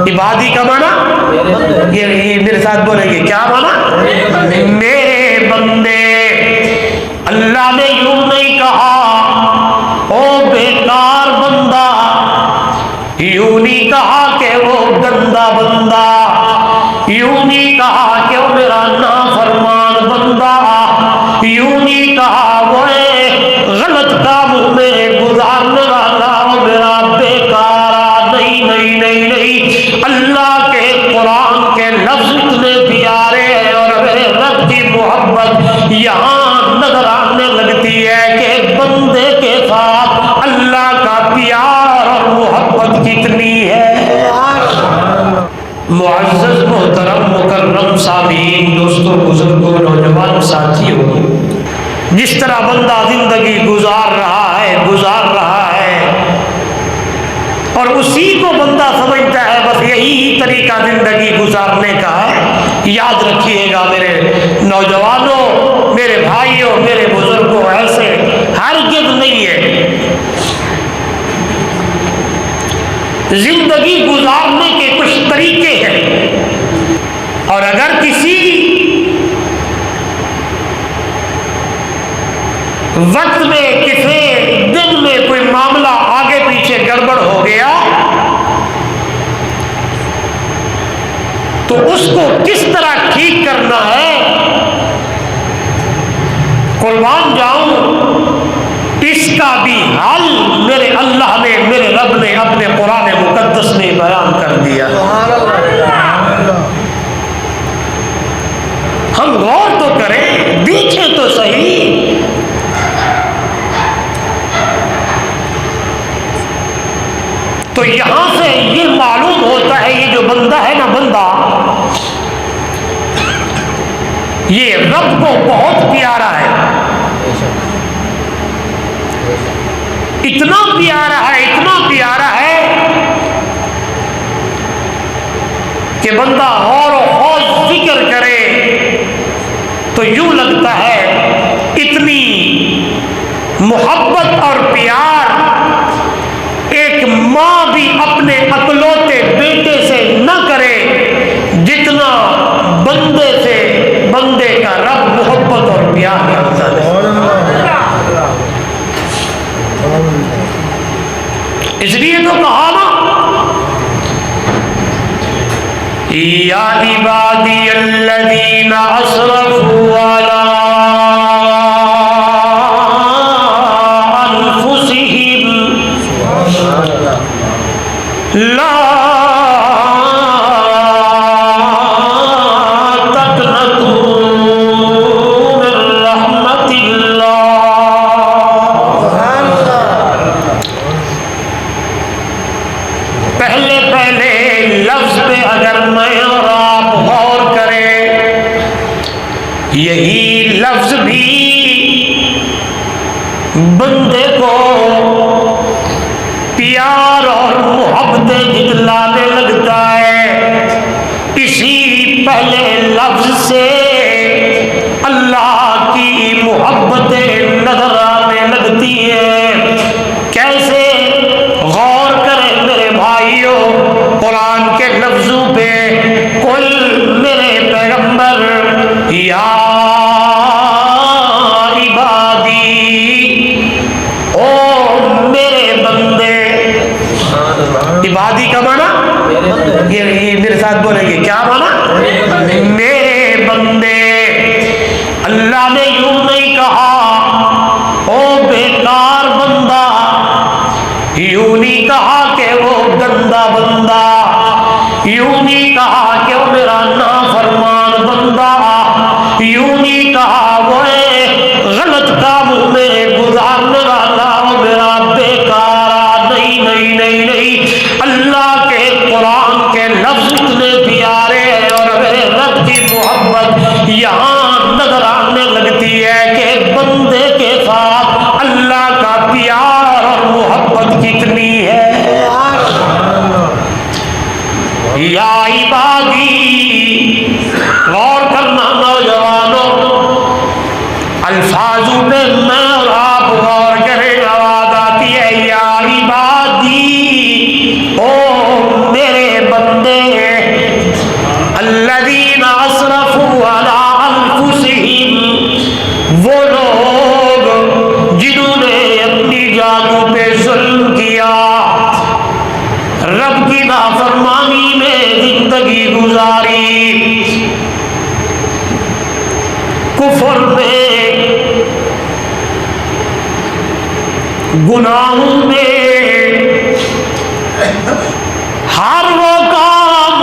عبادی کا معنی یہ میرے ساتھ بولیں گے کیا معنی؟ میرے بندے۔ اللہ نے یوں نہیں کہا او بیکار بندہ، یوں نہیں کہا کہ وہ گندا بندہ، یوں نہیں کہا کہ وہ میرا نافرمان بندہ، یوں نہیں کہا وہ غلط کاموں میں گزارنے والا وہ میرا بیکارا، نہیں نہیں نہیں نہیں۔ اللہ کے قرآن کے لفظ اتنے پیارے ہیں اور میرے رب کی محبت یہاں نظر آنے لگتی ہے کہ بندے کے ساتھ اللہ کا پیار اور محبت کتنی ہے۔ معزز محترم مکرم سامعین، دوستوں بزرگوں نوجوان ساتھیوں، جس طرح بندہ زندگی گزار رہا ہے اور اسی کو بندہ سمجھتا ہے بس یہی طریقہ زندگی گزارنے کا ہے، یاد رکھیے گا میرے نوجوانوں، میرے بھائیوں، میرے بزرگوں، ایسے ہرگز نہیں ہے۔ زندگی گزارنے کے کچھ طریقے ہیں، اور اگر کسی وقت میں کسی دن میں کوئی معاملہ آگے پیچھے گڑبڑ ہو گیا تو اس کو کس طرح ٹھیک کرنا ہے، قربان جاؤں اس کا بھی حل میرے اللہ نے، میرے رب نے اپنے قرآن مقدس میں بیان کر دیا۔ ہم غور تو کریں، دیکھیں تو صحیح۔ تو یہاں سے یہ معلوم ہوتا ہے یہ جو بندہ ہے نا، بندہ یہ رب کو بہت پیارا ہے، اتنا پیارا ہے، اتنا پیارا ہے کہ بندہ غور و خوض ذکر کرے تو یوں لگتا ہے اتنی محبت اور پیار ایک ماں بھی اپنے اکلوتے بیٹے سے نہ کرے جتنا بندے سے بندے کا رب محبت اور پیار کرتا ہے۔ اس لیے تو کہا نا یا عبادی الذین اسرفوا علی انفسہم لا تقنطوا من رحمت اللہ۔ پہلے لفظ پہ اگر میں اور آپ غور کریں، یہی لفظ بھی بندے کو پیار اور محبت دلانے لگتا ہے۔ اسی پہلے لفظ سے اللہ کی محبتیں نظر آنے لگتی ہیں۔ کیسے؟ غور کریں میرے بھائیوں قرآن کے لفظوں پہ، قل میرے پیغمبر یا عبادی، او میرے بندے۔ عبادی کا معنی یہ میرے ساتھ بولیں گے کیا معنی؟ میرے بندے۔ اللہ نے یوں نہیں کہا او بیکار بندہ، یوں نہیں کہا کہ وہ گندا بندہ، یوں نہیں کہا کہ وہ میرا نافرمان بندہ، یوں نہیں کہا وہ غلط کاموں میں گزارنے والا وہ میرا بیکارا، نہیں نہیں نہیں نہیں۔ اللہ کے قرآن کے لفظ اتنے پیارے ہیں اور میرے رب کی محبت یہاں نظر آنے لگتی ہے کہ بندے کے ساتھ اللہ کا پیار اور محبت کتنی ہے۔ یا عبادی، غور کرنا نوجوانوں، الفاظوں پہ میں اور آپ غور کریں، آواز آتی ہے یا عبادی، او میرے بندے۔ گزاری، کفر میں، گناہوں میں، ہر وہ کام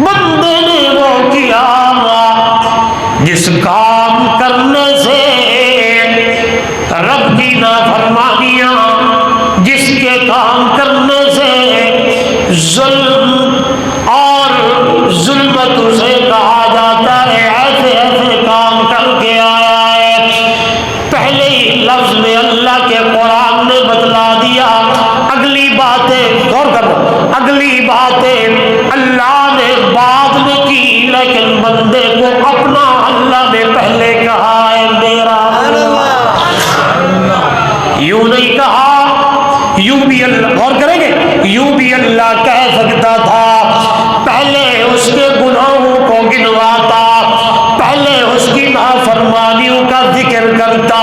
بندے نے وہ کیا جس کام کرنے سے رب کی نافرمانیاں، جس کے کام کرنے سے ظلم اور ظلمت اسے کہا جاتا ہے، ایسے ایسے کام کر کے آیا ہے۔ پہلے ہی لفظ میں اللہ کے قرآن نے بتلا دیا، اگلی باتیں غور کرو، اگلی باتیں اللہ نے بعد میں کی، لیکن بندے کو اپنا اللہ نے پہلے کہا ہے میرا۔ یوں نہیں کہا، یوں بھی اللہ، غور کریں گے، یوں بھی اللہ کہہ سکتا تھا، پہلے اس کے گناہوں کو گنواتا، پہلے اس کی نافرمانیوں کا ذکر کرتا،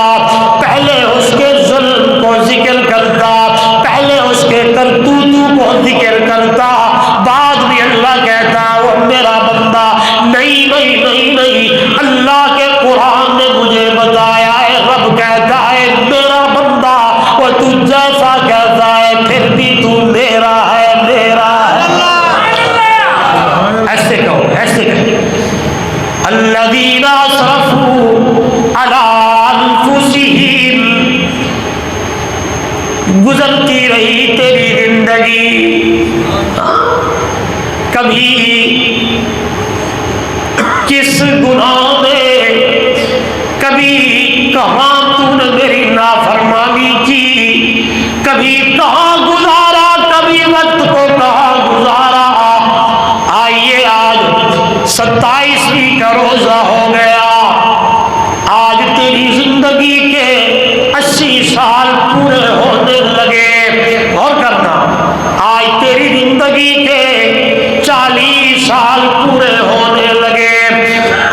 پہلے اس کے ظلم کو ذکر کرتا، پہلے اس کے کرتوتوں کو ذکر کرتا، بعد میں اللہ کہتا وہ میرا بندہ، نہیں نہیں نہیں نہیں، اللہ کے قرآن نے مجھے بتایا ہے، رب کہتا ہے میرا بندہ، وہ تو جیسا کہتا ہے پھر بھی تو میرا ہے، میرا ہے۔ ایسے کہو، ایسے کہو، الذین اسرفوا علی انفسہم، گزرتی رہی تیری زندگی، کبھی کس گناہ میں، کبھی کہاں تو نے میری نافرمانی کی، کبھی کہاں گزارا، کبھی وقت کو کہاں گزارا۔ آئیے آج 27ویں کا روزہ ہو گیا، آج تیری زندگی کے 80 سال پورے ہونے لگے، غور کرنا، آج تیری زندگی کے 40 سال پورے ہونے لگے،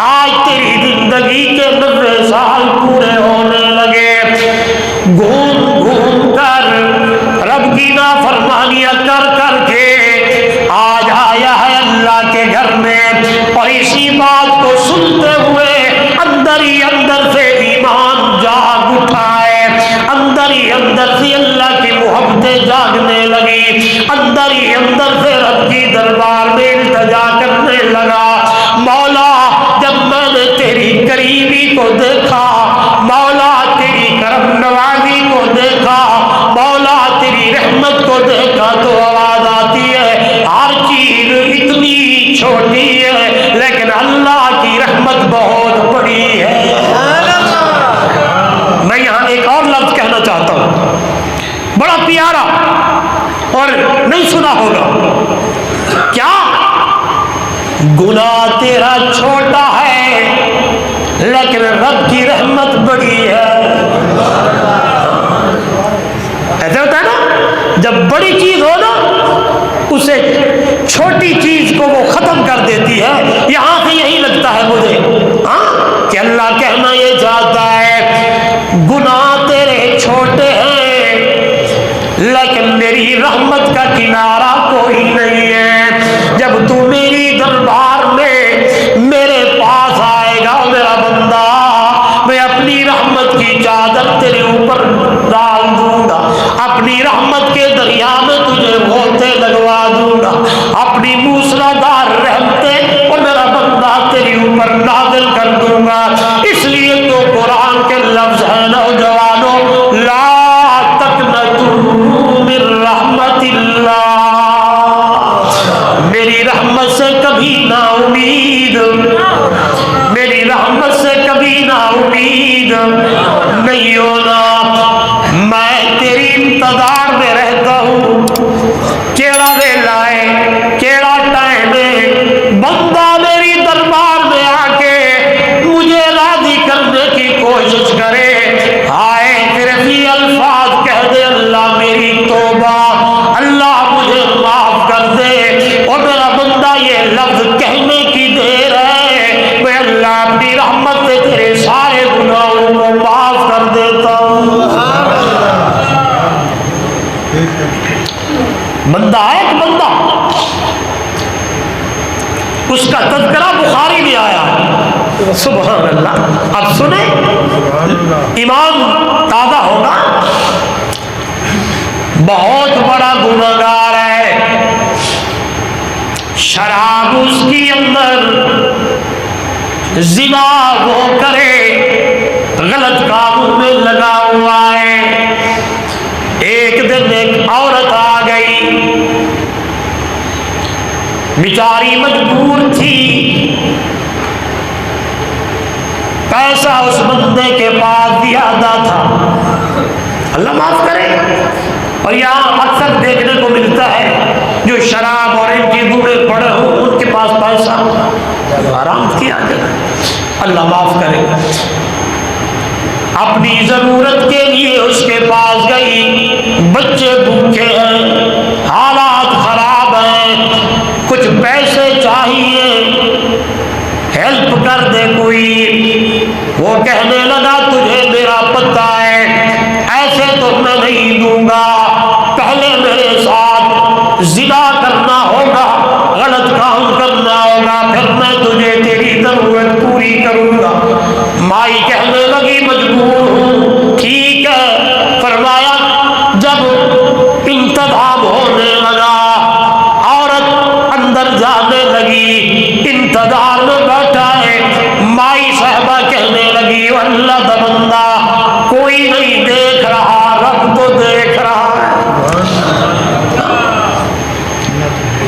آج تیری زندگی کے 90 سال پورے ہونے لگے۔ گھوم گھوم کر رب کی نافرمانیاں کر کر کے آج آیا ہے اللہ کے گھر میں، اور اسی بات کو سنتے ہوئے اندر ہی اندر سے ایمان جاگ اٹھا ہے، اندر ہی اندر سے اللہ کی محبتیں جاگنے لگی، اندر ہی اندر سے رب کی دربار میں التجا کرنے لگا، مولا جب میں نے تیری قریبی کو دیکھا، مولا تیری کرم نوازی کو دیکھا، مولا تیری رحمت کو دیکھا، تو آواز آتی ہے ہر چیز اتنی چھوٹی ہے لیکن اللہ کی رحمت بہت بڑی ہے۔ میں یہاں ایک اور لفظ کہنا چاہتا ہوں، بڑا پیارا اور نہیں سنا ہوگا، کیا گناہ تیرا چھوٹا ہے لیکن رب کی رحمت بڑی ہے۔ ایسا ہوتا ہے نا، جب بڑی چیز ہو نا اسے چھوٹی چیز کو وہ ختم کر دیتی ہے، یہاں سے یہی لگتا ہے مجھے، ہاں، کہ اللہ کہنا یہ چاہتا ہے گناہ تیرے چھوٹے ہیں لیکن میری رحمت کا کنارہ کوئی نہیں ہے۔ جب تو میری دربار میں میرے پاس آئے گا میرا بندہ، میں اپنی رحمت کی چادر تیرے اوپر ڈال دوں گا، اپنی رحمت کے دریا میں تجھے غوطے لگوا دوں گا، اپنی موسلادھار رحمتیں اور میرا بندہ تیرے اوپر نازل کر دوں گا۔ اس لیے تو قرآن کے لفظ ہے نوجوانوں، لا تقنطوا من رحمت اللہ، میری رحمت سے کبھی نا امید، میری رحمت سے کبھی نا امید نہیں ہونا۔ میں تیری انتظار میں رہتا ہوں، کیڑا ویلا ہے، کیڑا ٹائم ہے، بندہ میری دربار میں آ کے مجھے راضی کرنے کی کوشش کرے، آئے صرف یہ الفاظ کہہ دے اللہ میری توبہ، اللہ مجھے معاف کر دے، اور میرا بندہ یہ لفظ کہنے کی دیر ہے، میں اللہ اپنی رحمت سے تیرے سارے گناہوں کو معاف کر دیتا ہوں۔ بندہ ہے ایک بندہ اس کا تذکرہ بخاری میں آیا ہے۔ سبحان اللہ۔ اب سنیں، ایمان تازہ ہوگا، بہت بڑا گنہگار ہے، شراب اس کی اندر، زنا وہ کرے، غلط کاموں میں لگا ہوا ہے۔ ایک دن ایک عورت آ گئی، بیچاری مجبور تھی، پیسہ اس بندے کے پاس زیادہ تھا، اللہ معاف کرے۔ اور یہاں اکثر دیکھنے کو ملتا ہے جو شراب اور ان چیزوں میں پڑے ہوں ان کے پاس پیسہ حرام کیا جائے، اللہ معاف کرے۔ اپنی ضرورت کے لیے اس کے پاس گئی، بچے بھوکے ہیں، حالات خراب ہیں، کچھ پیسے چاہیے، ہیلپ کر دے کوئی۔ وہ کہنے لگا تجھے میرا پتہ ہے ایسے تو میں نہیں دوں گا، پہلے میرے ساتھ زنا کرنا ہوگا، غلط کام کرنا ہوگا، پھر میں تجھے تیری ضرورت پوری کروں گا۔ مائی کہنے لگی مجبور ہوں، ٹھیک ہے۔ فرمایا جب انتظام ہونے لگا، عورت اندر جانے لگی، انتظار میں بیٹھا ہے، مائی صاحبہ کہنے لگی اللہ دا بندہ کوئی نہیں دیکھ رہا، رب تو دیکھ رہا ہے،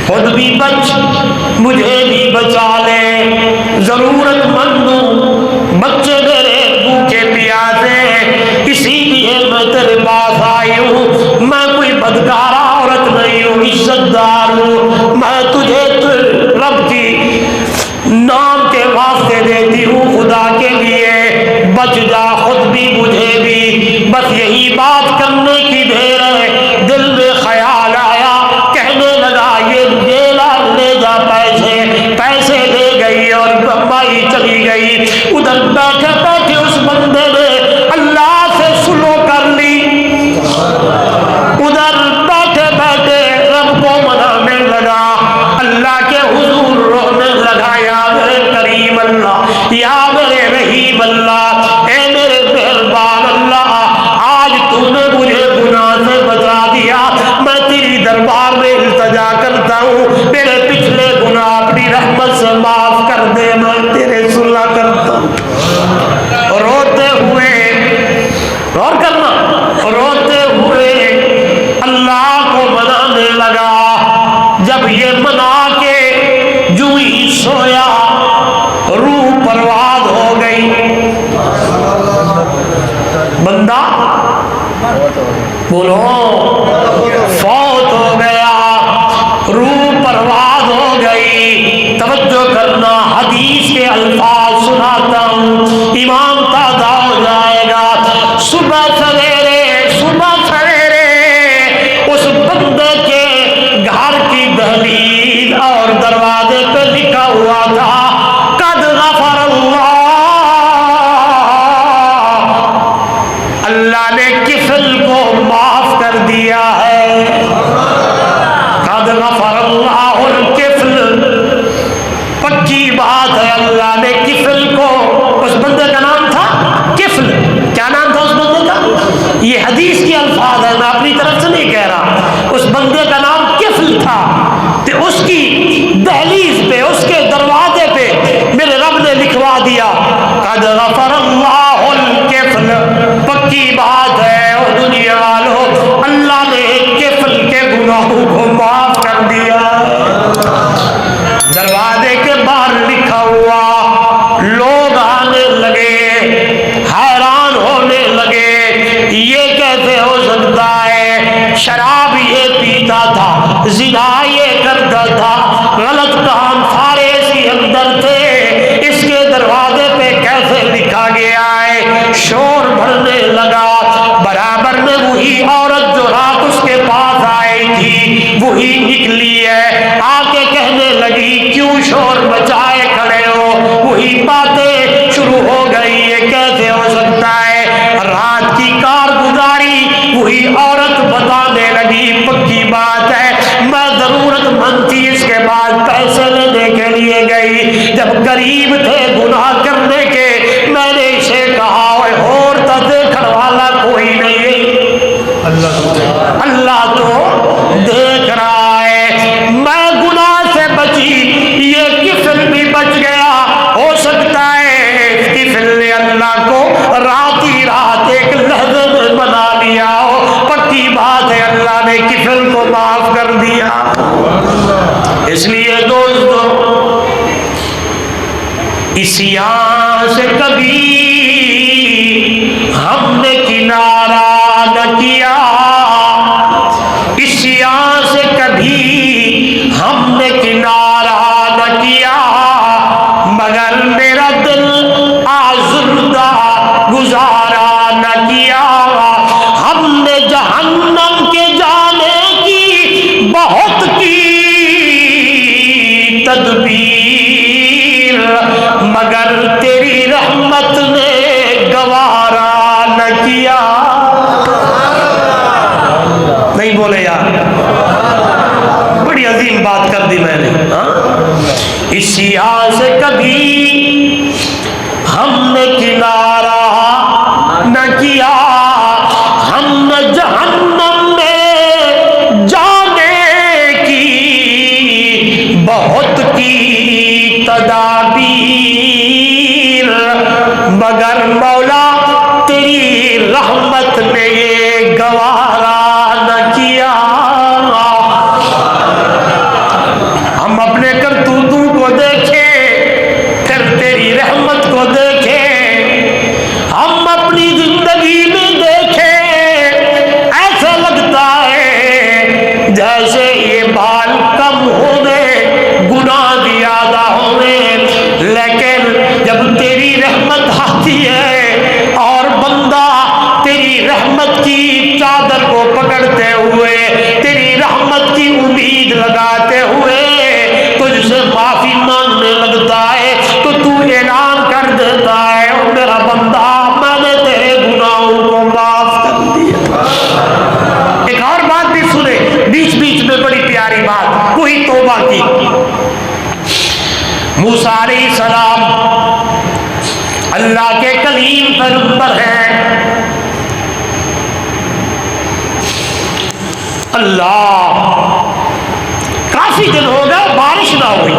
خود بھی بچ مجھے بھی بچا لے، ضرورت مند ہوں، بچے میرے بھوکے پیاسے، اسی لیے میں تیرے پاس آئی ہوں، میں کوئی بدکارہ عورت نہیں ہوں، عزت دار ہوں، میں تجھے رب کی نام کے واسطے دیتی ہوں، خدا کے لیے بچ جا، خود بھی مجھے بھی، بس یہی بات کرنے کی دیر ہے۔ دل میں خیال آیا، کہنے لگا یہ لے جا پیسے لے گئی اور بمبئی چلی گئی۔ ادھر بیٹھے بیٹھے اس بندے نے اللہ سے سلو کر لی، ادھر بیٹھے بیٹھے رب کو منانے لگا، اللہ کے حضور رونے لگا، یا میرے کریم اللہ، یا میرے رحیم اللہ، اے میرے مہربان اللہ، آج تو نے مجھے گناہ سے بچا دیا، میں تیری دربار میں التجا کرتا ہوں، میرے پچھلے گناہ اپنی رحمت سے معاف کر دے، میں تیرے صلح کرتا ہوں۔ روتے ہوئے، غور کرنا، روتے ہوئے اللہ کو منانے لگا۔ جب یہ منا کے جو ہی سویا، روح پرواز ہو گئی، بندہ بولو فوت ہو گیا، روح پرواز ہو گئی۔ توجہ کرنا، حدیث کے الفاظ سناتا ہوں، ایمان تازہ ہو جائے گا۔ صبح سویرے اس بندے کے گھر کی دہلیز اور دروازے پہ لکھا ہوا تھا قد غفر اللہ، اللہ نے کفل کو معاف کر دیا ہے، قد غفر اللہ الکفل، پکی بات ہے، اللہ نے کفل کو، اس بندے کا نام تھا کفل، کیا نام تھا اس بندے کا؟ یہ حدیث کے الفاظ ہے، میں اپنی طرف سے نہیں کہہ رہا، اس بندے کا نام کفل تھا، تو اس کی دہلیز پہ، اس کے دروازے پہ میرے رب نے لکھوا دیا قد غفر اللہ الکفل، پکی بات ہے او دنیا والو، اللہ نے کفل کے گناہوں کو معاف کر دیا۔ دروازے کے باہر لکھا ہوا، لوگ آنے لگے، حیران ہونے لگے، یہ کیسے ہو سکتا ہے؟ شراب یہ پیتا تھا، زنا یہ کرتا تھا، غلط کام سارے اسی اندر تھے، اس کے دروازے پہ کیسے لکھا گیا ہے؟ شور بڑھنے لگا، برابر میں وہی عورت جو رات اس کے پاس آئی تھی وہی نکلی ہے، آ کے کہنے لگی کیوں شور مچائے کھڑے ہو؟ وہی باتیں شروع ہو گئی، یہ کیسے ہو سکتا ہے؟ رات کی کارگزاری وہی عورت بتانے لگی، پکی بات ہے میں ضرورت مند تھی، اس کے بعد پیسے لینے کے لیے گئی، جب قریب تھے گناہ کرنے کے میں نے اسے کہا اور تو دیکھنے والا کوئی نہیں، اللہ تو دیکھ رہا ہے، میں گناہ سے بچی، یہ کفل بھی بچ گیا، ہو سکتا ہے اس کفل نے اللہ کو رات ہی رات ایک لحظے میں بنا لیا ہو، پکی بات ہے اللہ نے کفل کو معاف کر دیا۔ اس لیے دوستو عصیان سے کبھی ہم نے کنارہ نہ کیا، عصیان سے کبھی ہم نے کنارہ نہ کیا، مگر میرا دل آزردہ گزارا نہ کیا، ہم نے جہنم کے جانے کی بہت کی تدبیر، مگر تیری رحمت نے گوارا نہ کیا۔ نہیں بولے یار، بڑی عظیم بات کر دی میں نے۔ عصیان سے کبھی ہم نے کنارہ نہ کیا، ہم نے جہنم میں جانے کی بہت کی تدابیر، مگر مولا تیری رحمت نے یہ گوارا نہ کیا۔ ہم اپنے کرتوتوں کو دیکھیں پھر تیری رحمت کو دیکھیں، ہم اپنی زندگی میں دیکھیں ایسا لگتا ہے جیسے یہ بال کم ہونے گناہ زیادہ ہونے، لیکن جب تیری رحمت آتی ہے اور بندہ تیری رحمت کی چادر کو پکڑتے ہوئے تیری رحمت کی امید لگاتے ہوئے تجھ سے معافی مانگنے لگتا ہے تو تو اعلان کر دیتا ہے او میرا بندہ میں نے تیرے گناہوں کو معاف کر دیا۔ ایک اور بات بھی سنے بیچ بیچ میں، بڑی پیاری بات، وہی توبہ کی۔ موسیٰ علیہ السلام اللہ کے کلیم پیغمبر ہیں، اللہ کافی دن ہو گئے بارش نہ ہوئی،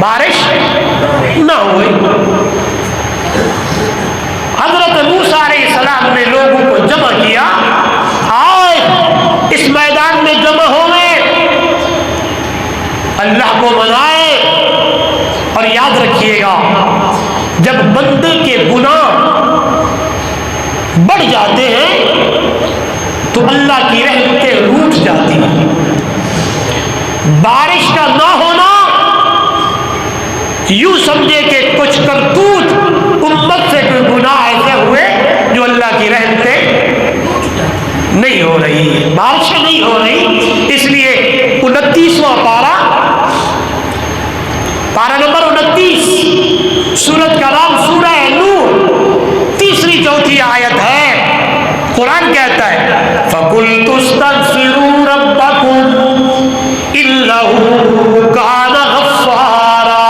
بارش نہ ہوئی۔ حضرت موسیٰ علیہ السلام نے لوگوں کو جمع کیا، آئے اس میدان میں جمع ہوئے، اللہ کو منائے، اور یاد رکھیے گا جب بندے کے گناہ بڑھ جاتے ہیں تو اللہ کی رحمتیں روٹھ جاتی ہیں۔ بارش کا نہ ہونا یوں سمجھے کہ کچھ کرتوت امت سے کوئی گناہ ایسے ہوئے جو اللہ کی رحمتیں نہیں ہو رہی، بارشیں نہیں ہو رہی۔ اس لیے 29واں پارہ نمبر 29 سورت کا نام سورہ نور، تیسری چوتھی آیت ہے، قرآن کہتا ہے فَقُلْتُ اسْتَغْفِرُوا رَبَّكُمْ إِنَّهُ كَانَ غَفَّارًا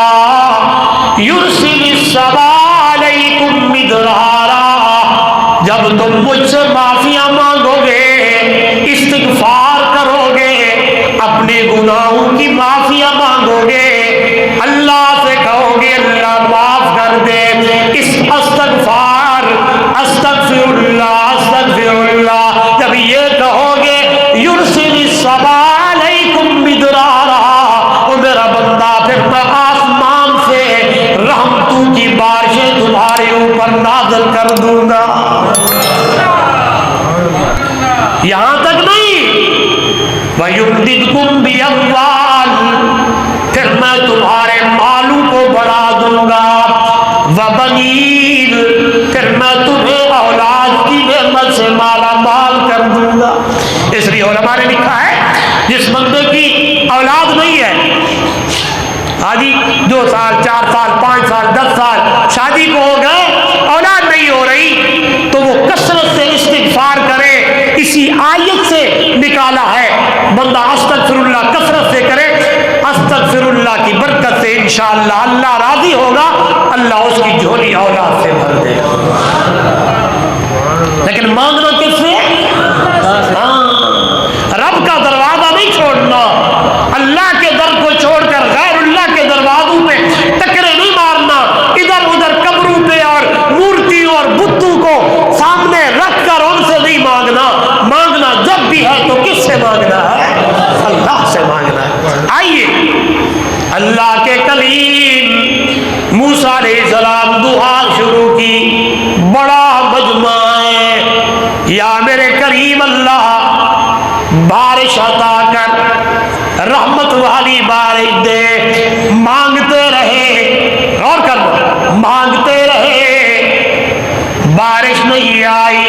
يُرْسِلِ السَّمَاءَ عَلَيْكُمْ مِدْرَارًا۔ جب تم مجھ سے معافیاں مانگو گے، استغفار کرو گے، اپنے گناہوں کی معافیاں مانگو گے، اللہ سے کہو گے اللہ معاف کر دے، اس استغفار استغفر اللہ جب یہ کہو گے یرسل السماء علیکم مدرارا، او میرا بندہ پھر میں آسمان سے رحمتوں کی بارشیں تمہارے اوپر نازل کر دوں گا۔ یہاں تک نہیں، وَيُمْدِدْكُمْ بِأَمْوَالٍ، پھر میں تمہارے مالوں کو بڑھا دوں گا، وَبَنِينَ، پھر میں تمہیں اولاد کی نعمت سے مالا مال کر دوں گا۔ اس لیے علماء نے لکھا ہے جس بندے کی اولاد نہیں ہے، آدھی 2 سال 4 سال 5 سال 10 سال شادی کو ہو گئے، اولاد نہیں ہو رہی، تو وہ کثرت سے استغفار کرے، اسی آیت سے نکالا ہے بندہ استغفراللہ کثرت سے کرے، استغفراللہ کی برکت سے انشاءاللہ اللہ راضی ہوگا، اللہ اس کی جھولی اولاد سے بھر دے گا۔ لیکن مانگنا کس سے؟ رب کا دروازہ نہیں چھوڑنا، اللہ کے در کو چھوڑ کر غیر اللہ کے دروازوں پہ ٹکرے نہیں مارنا، ادھر ادھر قبروں پہ اور مورتیوں اور بتوں کو سامنے رکھ کر ان سے نہیں مانگنا۔ مانگنا جب بھی ہے تو کس سے مانگنا ہے؟ اللہ سے مانگنا ہے۔ آئیے اللہ کے کلیم موسیٰ علیہ السلام دعا شروع کی، بڑا مجمع ہے، یا میرے کریم اللہ بارش عطا کر، رحمت والی بارش دے۔ مانگتے رہے، غور کرنا، مانگتے رہے، بارش نہیں آئی،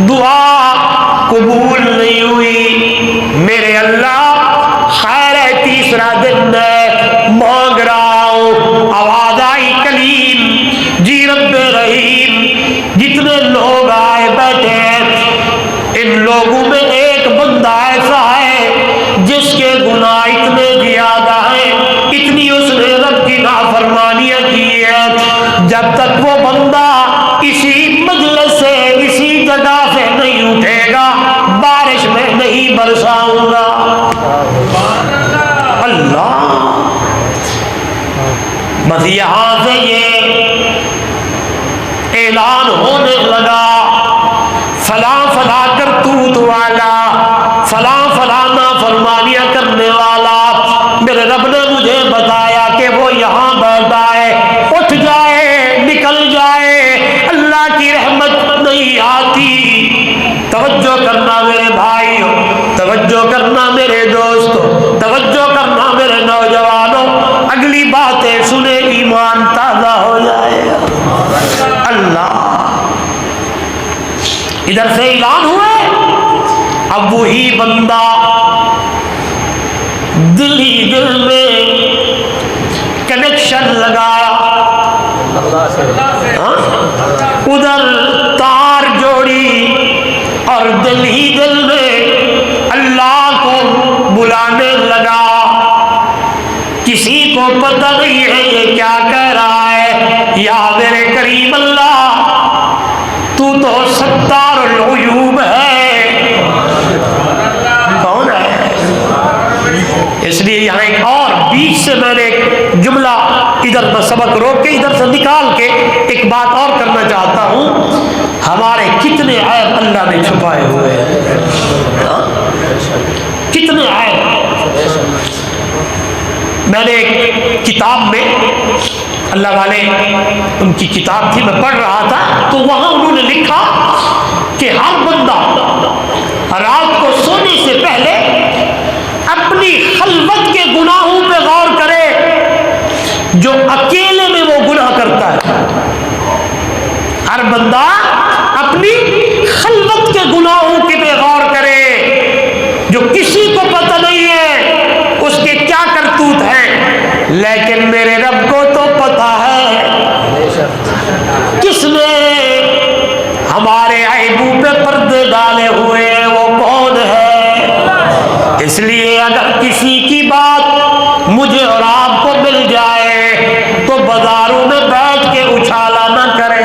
دعا قبول نہیں ہوئی۔ میرے اللہ خیر ہے، تیسرا دن ہے، مانگ رہا ہوں، آواز آئی کلیم جی رب رحیم، جتنے لوگ آئے بیٹھے ہیں ان لوگوں میں ایک بندہ ایسا ہے جس کے گناہ اتنے زیادہ ہیں، اتنی اس نے رب کی نافرمانیاں کی ہے، جب تک وہ بندہ اسی مجلس سے اسی جگہ سے نہیں اٹھے گا بارش میں نہیں برساؤں گا۔ اللہ، بس یہاں سے یہ اعلان ہونے لگا، فلاں فلاں کرتوت والا، فلاں فلاں نافرمانیاں کرنے والا، میرے رب نے مجھے بتایا کہ وہ یہاں بیٹھا ہے، اٹھ جائے، نکل جائے، اللہ کی رحمت نہیں آتی۔ توجہ کرنا میرے بھائیو، توجہ کرنا میرے دوستو، توجہ کرنا میرے نوجوانوں، اگلی باتیں سنے ایمان تازہ ہو جائے گا۔ اللہ، ادھر سے اعلان ہوئے، اب وہی بندہ دل ہی دل میں کنیکشن لگایا، ادھر تار جوڑی اور دل ہی دل میں اللہ کو بلانے لگا۔ کسی کو پتہ نہیں ہے یہ کیا کہہ رہا ہے، یا میرے کریم اللہ تو ستار العیوب ہے۔ کون ہے؟ اس لیے یہاں ایک اور بیچ سے میں نے ایک جملہ ادھر میں سبق روک کے ادھر سے نکال کے ایک بات اور کرنا چاہتا ہوں۔ ہمارے کتنے عیب اللہ نے چھپائے ہوئے ہیں، کتنے عیب۔ میں نے ایک کتاب میں، اللہ والے ان کی کتاب تھی، میں پڑھ رہا تھا تو وہاں انہوں نے لکھا کہ ہر بندہ رات کو سونے سے پہلے اپنی خلوت کے گناہوں پہ غور کرے، جو اکیلے میں وہ گناہ کرتا ہے۔ ہر بندہ اپنی خلوت کے گناہوں کے پہ غور کرے، جو کسی کو پتہ نہیں ہے اس کے کیا کرتوت ہیں، لیکن میرے رب کو تو پتہ ہے کس نے ہمارے عیبوں پہ پردے ڈالے ہوئے ہیں، وہ کون ہے۔ اس لیے اگر کسی کی بات مجھے اور آپ کو مل جائے تو بازاروں میں بیٹھ کے اچھالا نہ کریں۔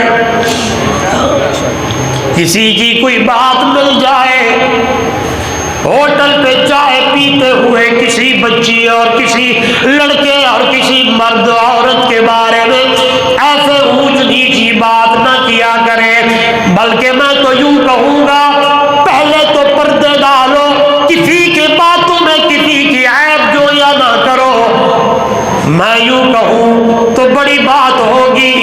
کسی کی کوئی بات مل جائے، ہوٹل پہ چائے پیتے ہوئے کسی بچی اور کسی لڑکے اور کسی مرد عورت کے بارے میں ایسے اونچ نیچی بات نہ کیا کرے، بلکہ میں تو یوں کہوں گا پہلے تو پردے ڈالو، کسی کی باتوں میں کسی کی عیب جویا نہ کرو۔ میں یوں کہوں تو بڑی بات ہوگی،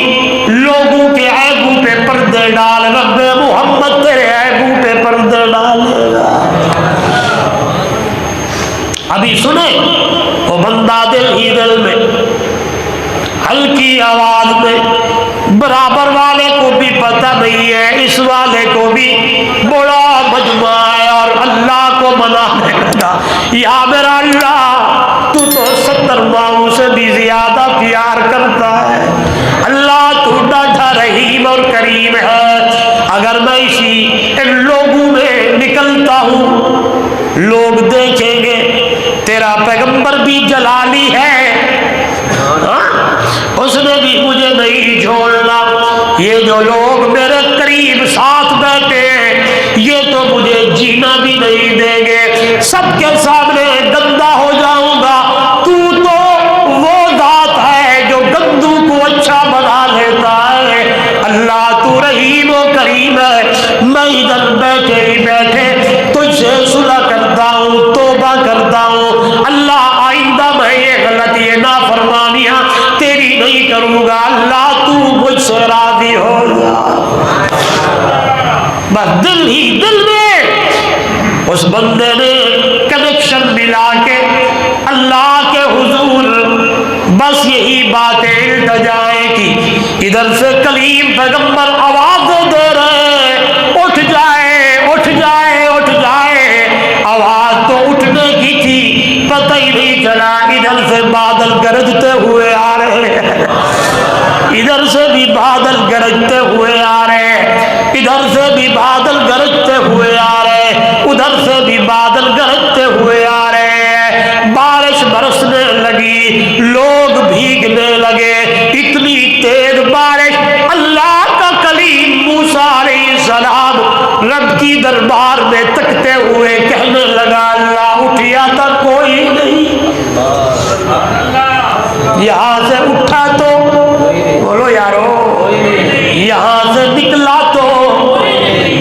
لوگوں کے عیبوں پہ پردے ڈال، رب محمد تیرے عیبوں پہ پردے ڈالے گا۔ ابھی سنیں، وہ بندہ دل ہی دل میں ہلکی آواز میں، برابر والے کو بھی پتہ نہیں ہے، اس والے کو بھی، بڑا مجمع ہے اور اللہ کو منانے لگا، یا میرا اللہ تو 70 ماؤں سے بھی زیادہ پیار کرتا ہے، اللہ تو ڈاڈھا رحیم اور کریم ہے۔ اگر میں ان لوگوں میں نکلتا ہوں، لوگ دیکھیں میرا پیغمبر بھی جلالی ہے، اس نے بھی مجھے نہیں چھوڑنا۔ یہ جو لوگ میرے قریب ساتھ بیٹھے ہیں یہ تو مجھے جینا بھی نہیں دیں گے، سب کے سامنے گندا ہو جاؤں گا۔ تو وہ ذات ہے جو گندو کو اچھا بنا لیتا ہے۔ اللہ تو رحیم و کریم ہے، میں ادھر بیٹھے ہی بیٹھے تجھ سے صلح کرتا ہوں، توبہ کرتا ہوں۔ اللہ آئندہ میں یہ غلط یہ نافرمانیاں تیری نہیں کروں گا، اللہ تو مجھ سے راضی ہو جا۔ بس دل ہی دل میں اس بندے نے کنیکشن ملا کے اللہ کے حضور بس یہی باتیں التجائیں کی۔ ادھر سے کلیم پیغمبر آوازیں دے رہے، اٹھ جائے اٹھ جائے اٹھ جائے، آواز تو اٹھنے کی تھی پتہ ہی نہیں چلا۔ ادھر سے بادل گرجتے ہوئے آ رہے ہیں، ادھر سے بھی بادل گرجتے ہوئے آ رہے ہیں، ادھر سے بھی بادل گرجتے ہوئے آ رہے ہیں، ادھر سے بھی بادل گرجتے ہوئے آ رہے ہیں۔ بارش برسنے لگی، لوگ بھیگنے لگے، اتنی تیز بارش اللہ کا کلیم موسیٰ علیہ السلام رب کی دربار میں تکتے ہوئے کہنے لگا اللہ اٹھیا تھا کوئی نہیں، یہاں سے اٹھا تو بولو یارو، یہاں سے نکلا تو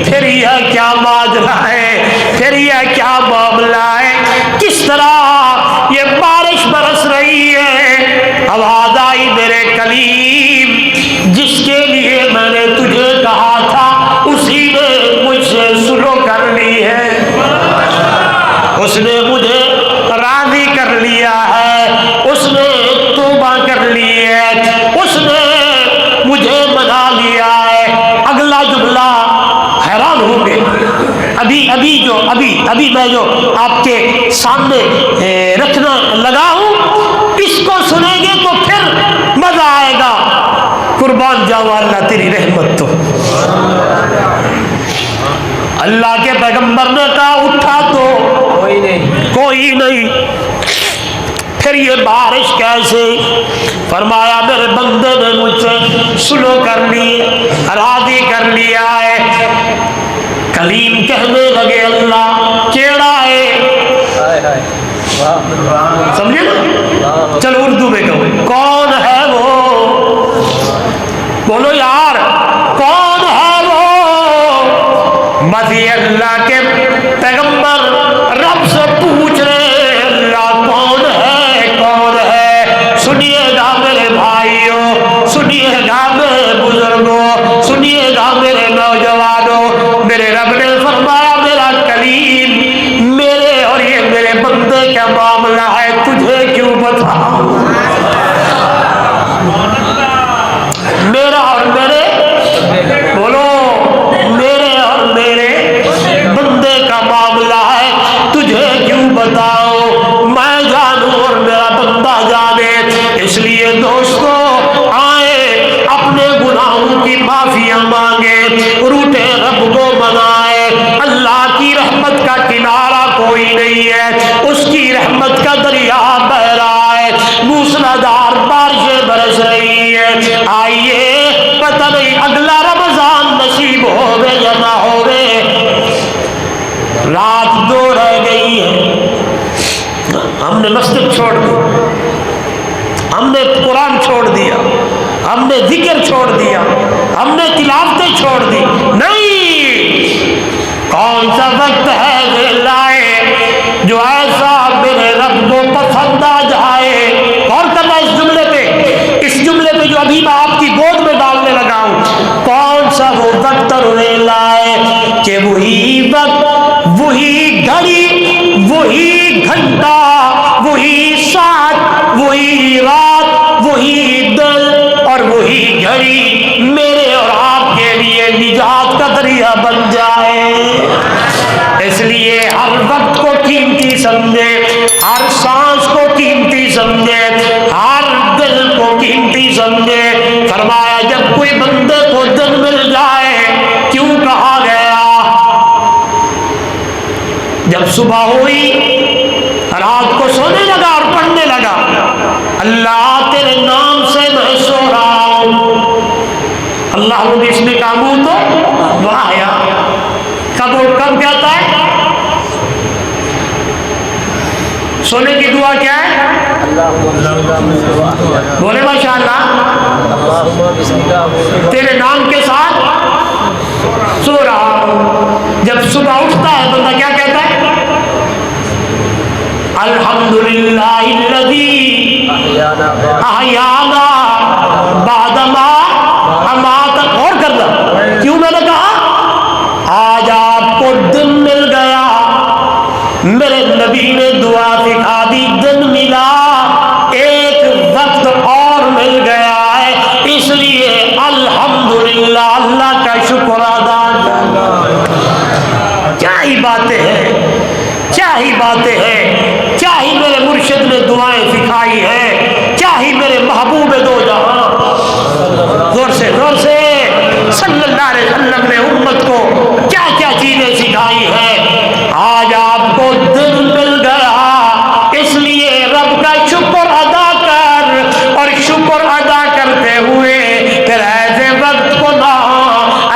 پھر یہ کیا ماجرا ہے، پھر یہ کیا معاملہ ہے، کس طرح یہ بارش برس رہی ہے۔ آواز آئی میرے کلیم جس کے لیے میں نے تجھے کہا تھا اسی نے مجھ سے سلو کر لی ہے، اس نے مجھے راضی کر لیا ہے، اس نے توبہ کر لی ہے، اس نے مجھے منا لیا ہے۔ اگلا جملہ حیران ہوں گے، ابھی میں جو آپ کے سامنے رکھنا لگا ہوں اس کو سنیں گے تو پھر مزہ آئے گا۔ قربان جاؤ اللہ تیری رحمت تو۔ اللہ کے پیغمبر نے کہا اٹھا تو کوئی نہیں، پھر یہ بارش کیسے؟ فرمایا میرے بندے نے مجھ سے سلو کر لی، راضی کر لیا ہے۔ کلیم کہنے لگے اللہ کیڑا ہے، سمجھے نا؟ چلو اردو میں کہو کون ہے وہ، بولو یار کون ہے وہ؟ بس یہ اللہ کے پیغمبر رب سے پوچھ رہے اللہ کون ہے کون ہے؟ سنیے گا میرے بھائیوں، سنیے گا میرے بزرگوں، سنیے گا میرے نوجوانوں، میرے رب نے فرمایا میرا کلیم میرے اور یہ میرے بندے کا معاملہ ہے تجھے کیوں بتاؤں؟ میرا اور میرے بولو میرے اور میرے بندے کا معاملہ ہے تجھے کیوں بتاؤں؟ میں جانوں اور میرا بندہ جانے۔ اس لیے دوستو آئے اپنے گناہوں کی معافیاں مانگے، روٹے رب کو منائے۔ اللہ کی رحمت کا کنارہ کوئی نہیں ہے، اس کی رحمت کا دریا بہ رہا ہے، موسلادھار بارشیں برس رہی ہے۔ آئیے پتہ نہیں اگلا رمضان نصیب ہوگے یا نہ ہوگے، رات 2 رہ گئی ہے، ہم نے مسجد چھوڑ دی، ہم نے قرآن چھوڑ دیا، ہم نے ذکر چھوڑ دیا، ہم نے تلاوتیں چھوڑ دی۔ نہیں، کون سا وقت ہے ذیل آئے جو ایسا میرے رب کو پسند آ جائے؟ اور کرنا اس جملے پہ جو ابھی میں آپ کی گود میں ڈالنے لگا ہوں، کون سا وہ وقت اور ذیل آئے کہ وہی وقت، وہی گھڑی، وہی گھنٹہ، وہی ساعت، وہی رات، وہی دن اور وہی گھڑی میرے اور آپ کے لیے نجات کا ذریعہ بن جائے۔ اس لیے ہر وقت کو قیمتی سمجھے، ہر سانس کو قیمتی سمجھے، ہر دل کو قیمتی سمجھے۔ فرمایا جب کوئی بندے کو دن مل جائے، کیوں کہا گیا جب صبح ہوئی رات کو سونے لگا اور پڑھنے لگا، اللہ تیرے نام سے میں سو رہا ہوں، اللہ کو بھی اس میں کاموں تو وحیا کب کہتا ہے؟ سونے کی دعا کیا ہے؟ بولے ماشاءاللہ، تیرے نام کے ساتھ سو رہا ہوں۔ جب صبح اٹھتا ہے بندہ کیا کہتا ہے؟ الحمدللہ الذی احیانا بعد ما اماتنا۔ غور کرنا، کیوں میں نے کہا آج آپ کو دن مل گیا، میرے نبی نے دعا سکھا دی، دن ملا، ایک وقت اور مل گیا ہے، اس لیے الحمدللہ اللہ کا شکر ادا کرنا۔ کیا ہی باتیں ہیں، کیا ہی باتیں ہیں، کیا ہی میرے مرشد نے دعائیں سکھائی ہیں، کیا ہی میرے محبوب دو جہاں، زور سے صلی اللہ علیہ وسلم نے امت کو کیا کیا چیزیں سکھائی ہیں۔ آج آپ کو دن مل گیا، اس لیے رب کا شکر ادا کر، اور شکر ادا کرتے ہوئے پھر ایسے وقت کو نہ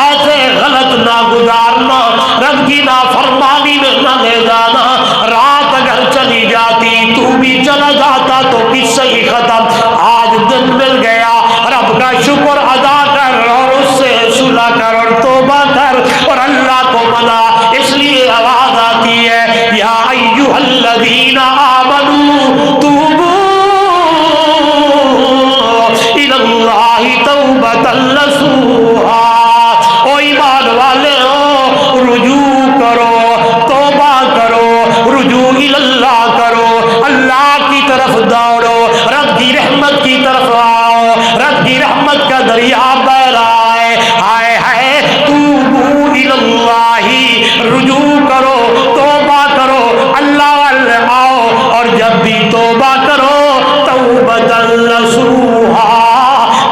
ایسے غلط نہ گزارنا، رب کی نافرمانی میں نہ لے جانا۔ رات اگر چلی جاتی تو بھی چلا جاتا تو قصہ ہی ختم۔ آج دن مل گیا، رب کا شکر ادا کر اور اس سے صلح کر اور توبہ کر اور اللہ کو منا۔ اس لیے آواز آتی ہے یا ایھا الذین آمنوا توبوا الی اللہ توبۃ نصوحا۔ او ایمان والے ہو، رجوع کرو، توبہ کرو، رجوع الی اللہ کرو، اللہ کی طرف دوڑو، رب کی رحمت کی طرف آؤ، رب کی رحمت کا دریا بہ رہا ہے۔ ہائے ہائے، توبوا الی اللہ، رجوع کرو، توبہ کرو، اللہ والے آؤ، اور جب بھی توبہ کرو توبۃ نصوحا،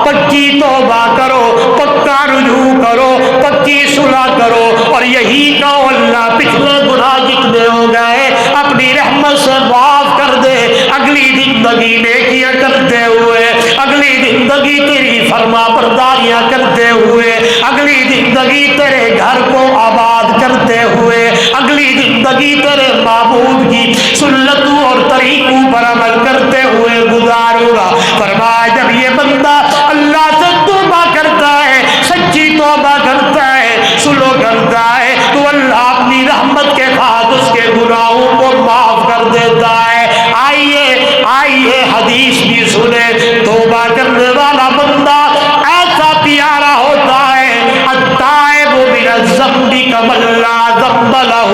پکی توبہ کرو، پکا رجوع کرو، پکی صلح کرو، اور یہی کہو اللہ پچھلے گناہ جتنے ہو گئے اپنی رحمت سے معاف کر دے، اگلی زندگی نیکیاں کرتے ہوئے، اگلی زندگی تیری فرما برداریاں کرتے ہوئے، اگلی زندگی تیرے گھر کو آباد کرتے ہوئے، اگلی زندگی تیرے معبود کی سنتوں اور طریقوں پر عمل کرتے ہوئے گزاروں گا۔ فرمایا جب یہ بندہ اللہ سے توبہ کرتا ہے، سچی توبہ کرتا ہے، صلح کرتا ہے، تو اللہ اپنی رحمت کے ساتھ اس کے گناہوں کو معاف کر دیتا ہے۔ آئیے حدیث بھی سنے، توبہ کرنے والا بندہ ایسا پیارا ہوتا ہے، التائب من الذنب کمن لا ذنب لہ۔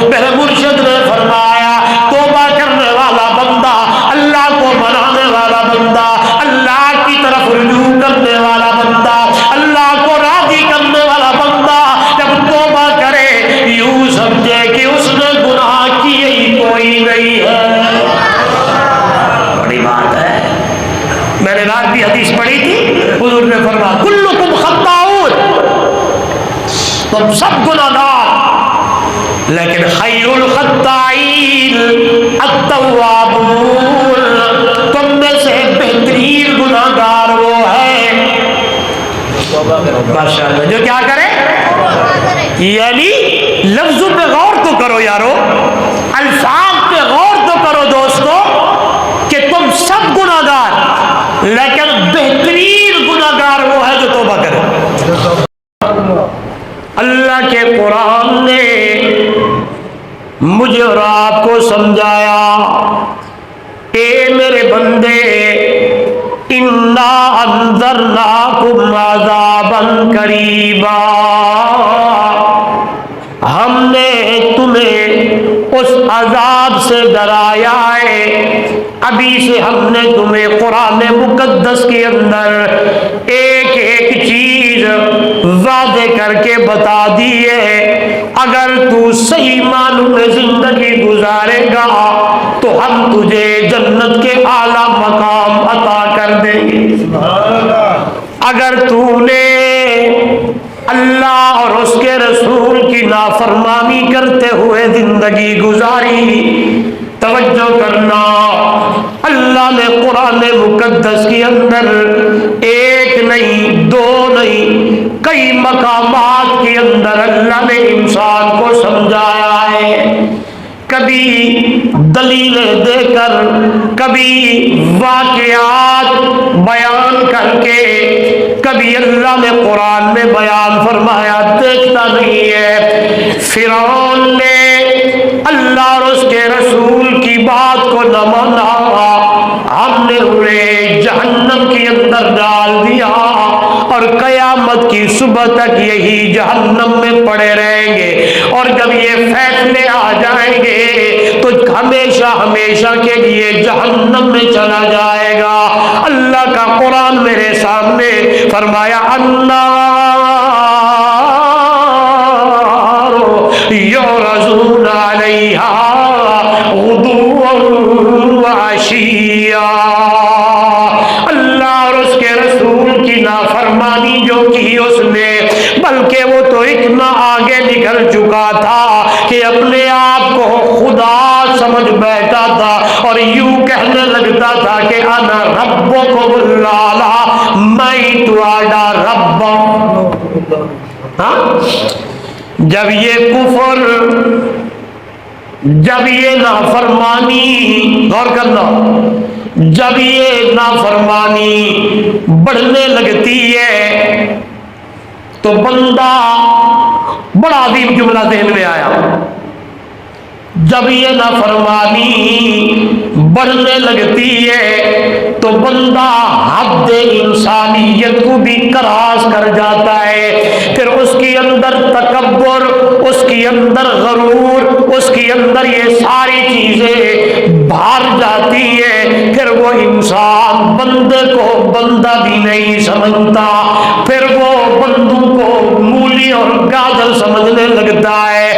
میرے مرشد نے فرمایا توبہ کرنے والا بندہ، اللہ کو منانے والا بندہ، اللہ کی طرف رجوع کرنے والا بندہ، اللہ کو راضی کرنے والا بندہ جب توبہ کرے یوں سمجھے کہ اس نے گناہ کیے ہی کوئی نہیں ہے۔ بڑی بات ہے، میں نے رات بھی حدیث پڑھی تھی، حضور نے فرمایا کلکم خطاؤون، تم سب گناہگار، لیکن خیر الخطائین التوابون، تم میں سے بہترین گناہگار وہ ہے ماشاءاللہ جو کیا کرے، یعنی لفظوں پہ غور تو کرو یارو، الفاظ پہ غور تو کرو دوستو، کہ تم سب گناہگار لیکن بہترین گناہگار وہ ہے جو توبہ کرے۔ اللہ کے قرآن نے مجھے اور آپ کو سمجھایا، اے میرے بندے، اِنَّا أَنذَرْنَاكُمْ عَذَابًا قَرِيبًا، ہم نے تمہیں اس عذاب سے ڈرایا ہے۔ ابھی سے ہم نے تمہیں قرآن مقدس کے اندر ایک ایک چیز واضح کر کے بتا دی ہے، اگر تو صحیح معنوں میں زندگی گزارے گا تو ہم تجھے جنت کے اعلیٰ مقام عطا کر دیں گے۔ اگر تو نے اللہ اور اس کے رسول کی نافرمانی کرتے ہوئے زندگی گزاری، توجہ قرآن مقدس کے اندر ایک نہیں دو نہیں کئی مقامات کے اندر اللہ نے انسان کو سمجھایا ہے، کبھی دلیلیں دے کر، کبھی واقعات بیان کر کے، کبھی اللہ نے قرآن میں بیان فرمایا۔ دیکھتا نہیں ہے فرعون نے اللہ اور اس کے رسول کی بات کو نہ مانا، ہم نے انہیں جہنم کے اندر ڈال دیا اور قیامت کی صبح تک یہی جہنم میں پڑے رہیں گے، اور جب یہ فیصلے آ جائیں گے تو ہمیشہ ہمیشہ کے لیے جہنم میں چلا جائے گا۔ اللہ کا قرآن میرے سامنے فرمایا النار یعرضون علیہا غدوا وعشیا، اللہ اور اس کے رسول کی نافرمانی جو کی اس نے، بلکہ وہ تو اتنا آگے نکل چکا تھا کہ اپنے آپ کو خدا سمجھ بیٹھا تھا اور یوں کہنے لگتا تھا کہ انا ربکم الاعلی، میں تمہارا رب ہوں۔ جب یہ کفر، جب یہ نافرمانی، غور کرنا، جب یہ نافرمانی بڑھنے لگتی ہے تو بندہ، بڑا عظیم جملہ ذہن میں آیا، جب یہ نافرمانی بڑھنے لگتی ہے تو بندہ حد انسانیت کو بھی کراس کر جاتا ہے، پھر اس کے اندر تکبر، اس کے اندر غرور، اس کے اندر یہ ساری چیزیں بھر جاتی ہیں، پھر وہ انسان بندے کو بندہ بھی نہیں سمجھتا، پھر وہ بندوں کو مولی اور گاجر سمجھنے لگتا ہے۔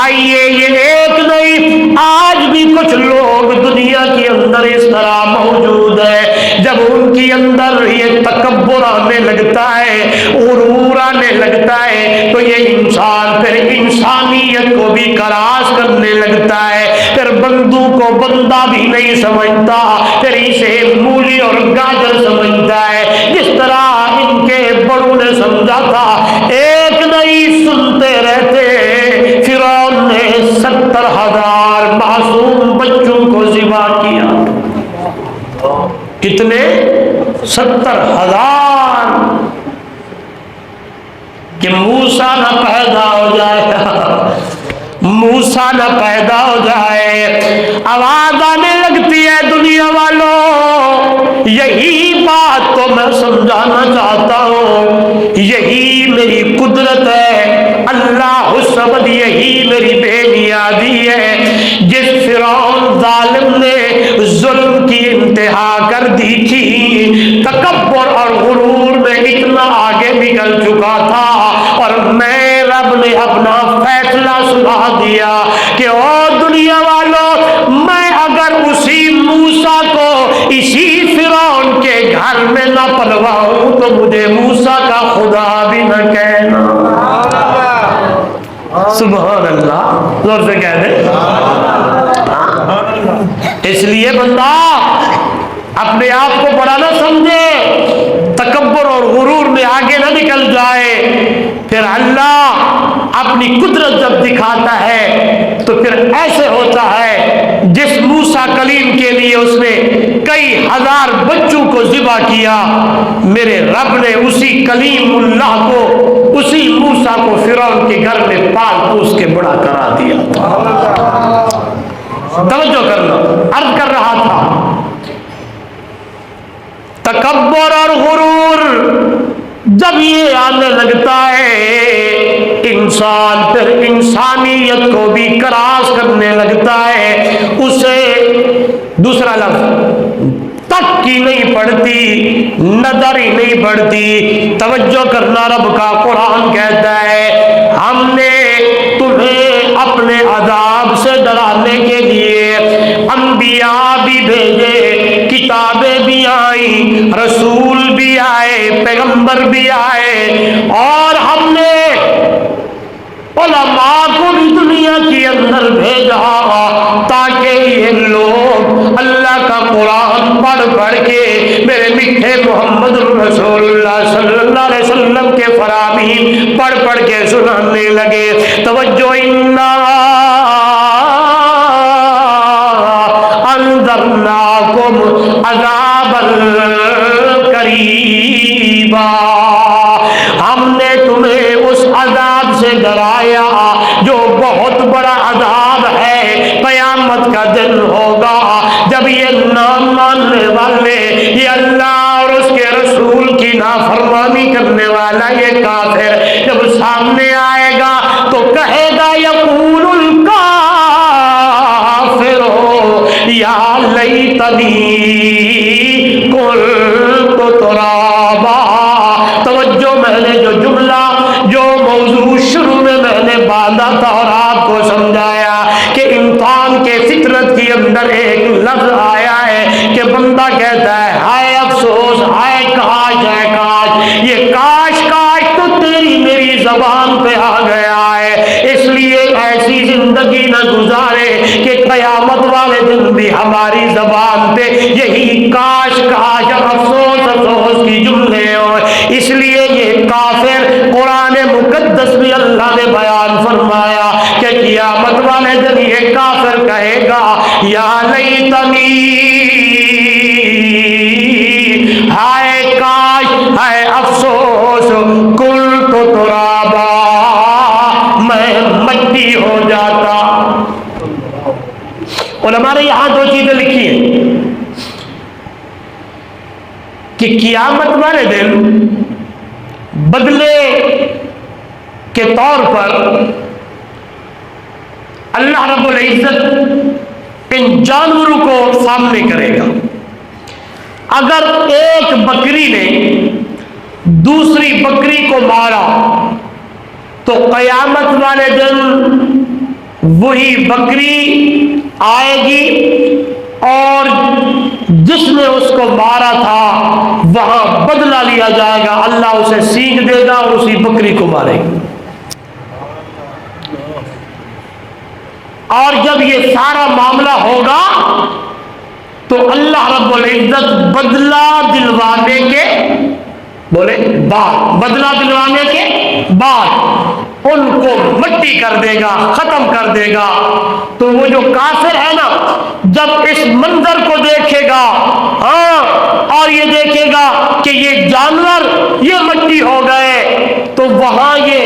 آئیے یہ ایک نہیں، آج بھی کچھ لوگ دنیا کے اندر اس طرح موجود ہے، جب ان کے اندر یہ تکبر آنے لگتا ہے، غرور آنے لگتا ہے، تو یہ انسان پھر انسانیت کو بھی کراس کرنے لگتا ہے، پھر بندوں کو بندہ بھی نہیں سمجھتا، پھر اسے مولی اور گاجر سمجھتا ہے، جس طرح ان کے بڑوں نے سمجھا تھا۔ ایک نہیں سنتے رہتے، فرعون نے 70,000 معصوم بچوں کو ذبح کیا۔ کتنے؟ 70,000، کہ موسیٰ نہ پیدا ہو جائے، موسیٰ نہ پیدا ہو جائے۔ آواز آنے لگتی ہے دنیا والوں، یہی بات تو میں سمجھانا چاہتا ہوں، یہی میری قدرت ہے، اللہ الصمد، یہی میری بے نیازی ہے۔ جس فرعون ظالم نے ظلم کی انتہا کر دی تھی، تکبر اور غرور میں اتنا آگے نکل چکا تھا، اور میں رب نے اپنا فیصلہ سنا دیا کہ او دنیا والوں، میں اگر اسی موسیٰ کو اسی فرعون کے گھر میں نہ پلواؤں تو مجھے موسیٰ کا خدا بھی نہ کہنا۔ سبحان اللہ، زور سے کہہ دے۔ اس لیے بندہ اپنے آپ کو بڑا نہ سمجھے، تکبر اور غرور میں آگے نہ نکل جائے، پھر اللہ اپنی قدرت جب دکھاتا ہے تو پھر ایسے ہوتا ہے جس موسیٰ کلیم کے لیے اس نے کئی ہزار بچوں کو ذبح کیا، میرے رب نے اسی کلیم اللہ کو، اسی موسیٰ کو فرعون کے گھر میں پال پوس کے بڑا کرا دیا۔ توجہ کرنا، عرض کر رہا تھا، تکبر اور غرور جب یہ آنے لگتا ہے، انسان پھر انسانیت کو بھی کراس کرنے لگتا ہے، اسے دوسرا لفظ تک کی نہیں پڑتی، نظر ہی نہیں پڑتی۔ توجہ کرنا، رب کا قرآن کہتا ہے ہم نے تمہیں اپنے عذاب سے ڈرانے کے لیے انبیاء بھی بھیجے، کتابیں بھی آئیں، رسول بھی آئے، پیغمبر بھی آئے، اور ہم نے علماء کو بھی دنیا کے اندر بھیجا تاکہ یہ لوگ اللہ کا قرآن پڑھ پڑھ کے آمین پڑھ پڑھ کے سنانے لگے. توجہ، انا انذرناکم عذابا قریبا، ہم نے تمہیں اس عذاب سے ڈرایا جو بہت بڑا عذاب ہے، قیامت کا دن ہوگا جب یہ نام ماننے والے، یہ اللہ اور اس کے رسول کی نافرمانی کرنے والا یہ کافر جب سامنے آئے گا تو کہے گا یقول الکافر یا لیتنی کنت ترابا. توجہ، میں نے جو جملہ، جو موضوع شروع میں نے باندھا تھا اور آپ کو سمجھایا کہ انسان کے فطرت کے اندر ایک لفظ آیا ہے کہ بندہ کہتا ہے ہائے افسوس، ہائے کاش، ہے کاش. یہ کاش کاش تو تیری میری زبان پہ آ گیا ہے، اس لیے ایسی زندگی نہ گزارے کہ قیامت والے دن بھی ہماری زبان پہ یہی کاش کاش، افسوس افسوس کی جملے ہوں. اس لیے یہ کافر، قرآن مقدس بھی اللہ نے بیان فرمایا کہ قیامت والے دن یہ کافر کہے گا یا لیتنی، ہائے کاش، ہائے افسوس، کنت ترابا، میں مٹی ہو جاتا. علماء نے یہاں دو چیزیں لکھی ہیں کہ قیامت والے دن بدلے کے طور پر اللہ رب العزت ان جانوروں کو سامنے کرے گا. اگر ایک بکری نے دوسری بکری کو مارا تو قیامت والے دن وہی بکری آئے گی اور جس نے اس کو مارا تھا وہاں بدلہ لیا جائے گا. اللہ اسے سینگ دے گا اور اسی بکری کو مارے گا. اور جب یہ سارا معاملہ ہوگا تو اللہ رب العزت بدلہ دلوانے کے بدلہ دلوانے کے بعد ان کو مٹی کر دے گا، ختم کر دے گا. تو وہ جو کافر ہے نا، جب اس منظر کو دیکھے گا اور یہ دیکھے گا کہ یہ جانور یہ مٹی ہو گئے تو وہاں یہ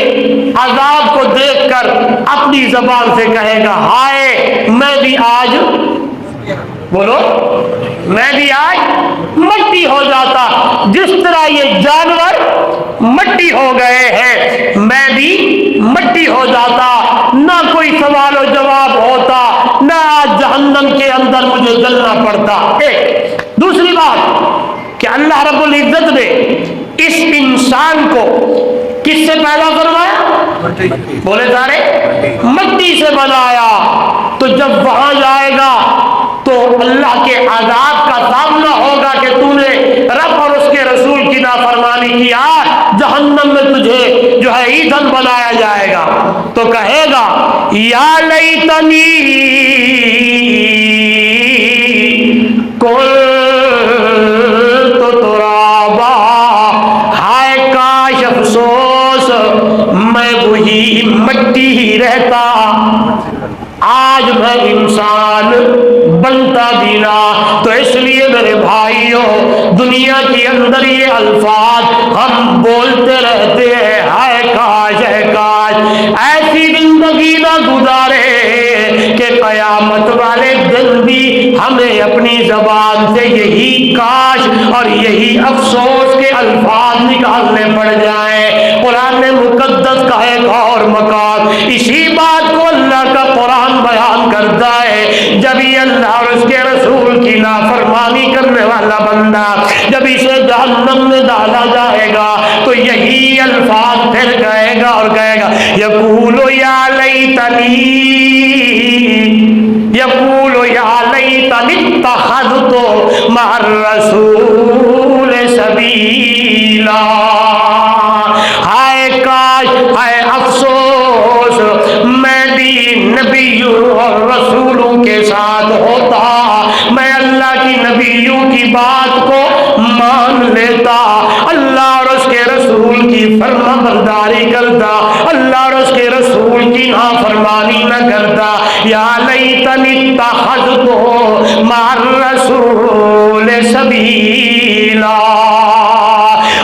عذاب کو دیکھ کر اپنی زبان سے کہے گا ہائے میں بھی آج، بولو، میں بھی آج مٹی ہو جاتا. جس طرح یہ جانور مٹی ہو گئے ہیں میں بھی مٹی ہو جاتا، نہ کوئی سوال و جواب ہوتا، نہ آج جہنم کے اندر مجھے جلنا پڑتا. ایک دوسری بات کہ اللہ رب العزت نے اس انسان کو کس سے پیدا فرمایا؟ بولے سارے، مٹی سے بنایا. تو جب وہاں جائے گا تو اللہ کے عذاب کا سامنا ہوگا کہ تو نے رب اور اس کے رسول کی نافرمانی کیا، جہنم میں تجھے جو ہے ایندھن بنایا جائے گا. تو کہے گا یا لیتنی کنت ترابا، ہائے کاش افسوس میں وہی مٹی ہی رہتا، آج میں انسان بنتا بھی نہ. تو اس لیے میرے بھائیوں، دنیا کے اندر یہ الفاظ ہم بولتے رہتے ہیں ہائے کاش، ہے کاش ایسی زندگی نہ گزارے کہ قیامت والے دن بھی ہمیں اپنی زبان سے یہی کاش اور یہی افسوس کے الفاظ نکالنے پڑ جائیں. قرآن مقدس کا ایک اور مقام اسی بات کو اللہ کا قرآن بیان کرتا ہے. جب یہ اللہ اور اس کے رسول کی نافرمانی کرنے والا بندہ جب اسے جہنم میں ڈالا جائے گا تو یہی الفاظ پھر کہے گا اور کہے گا یقول یا لیتنی، یقول یا لیتنی اتخذت مع الرسول سبیلا، ہائے کاش، ہائے افسوس میں بھی نبیوں اور رسولوں کے ساتھ ہوتا، میں اللہ کی نبیوں کی بات کو مان لیتا، اللہ اور اس کے رسول کی فرما برداری کرتا, اللہ اور اس کے رسول کی نافرمانی نہ کرتا. یا لیتنی اتخذت مع الرسول سبیلا,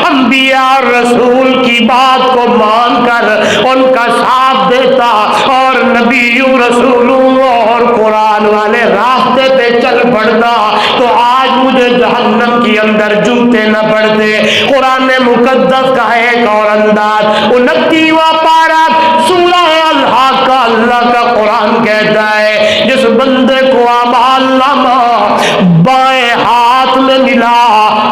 انبیاء اور رسول کی بات کو مان کر ان کا ساتھ دیتا اور نبیوں رسولوں اور قرآن والے راستے پہ چل پڑتا تو آج مجھے جہنم کے اندر جوتے نہ پڑتے. قرآن مقدس کا ایک اور انداز 29واں پارہ سورہ الحاقہ, اللہ کا قرآن کہتا ہے جس بندے کو اعمال نامہ بائیں ہاتھ میں ملا,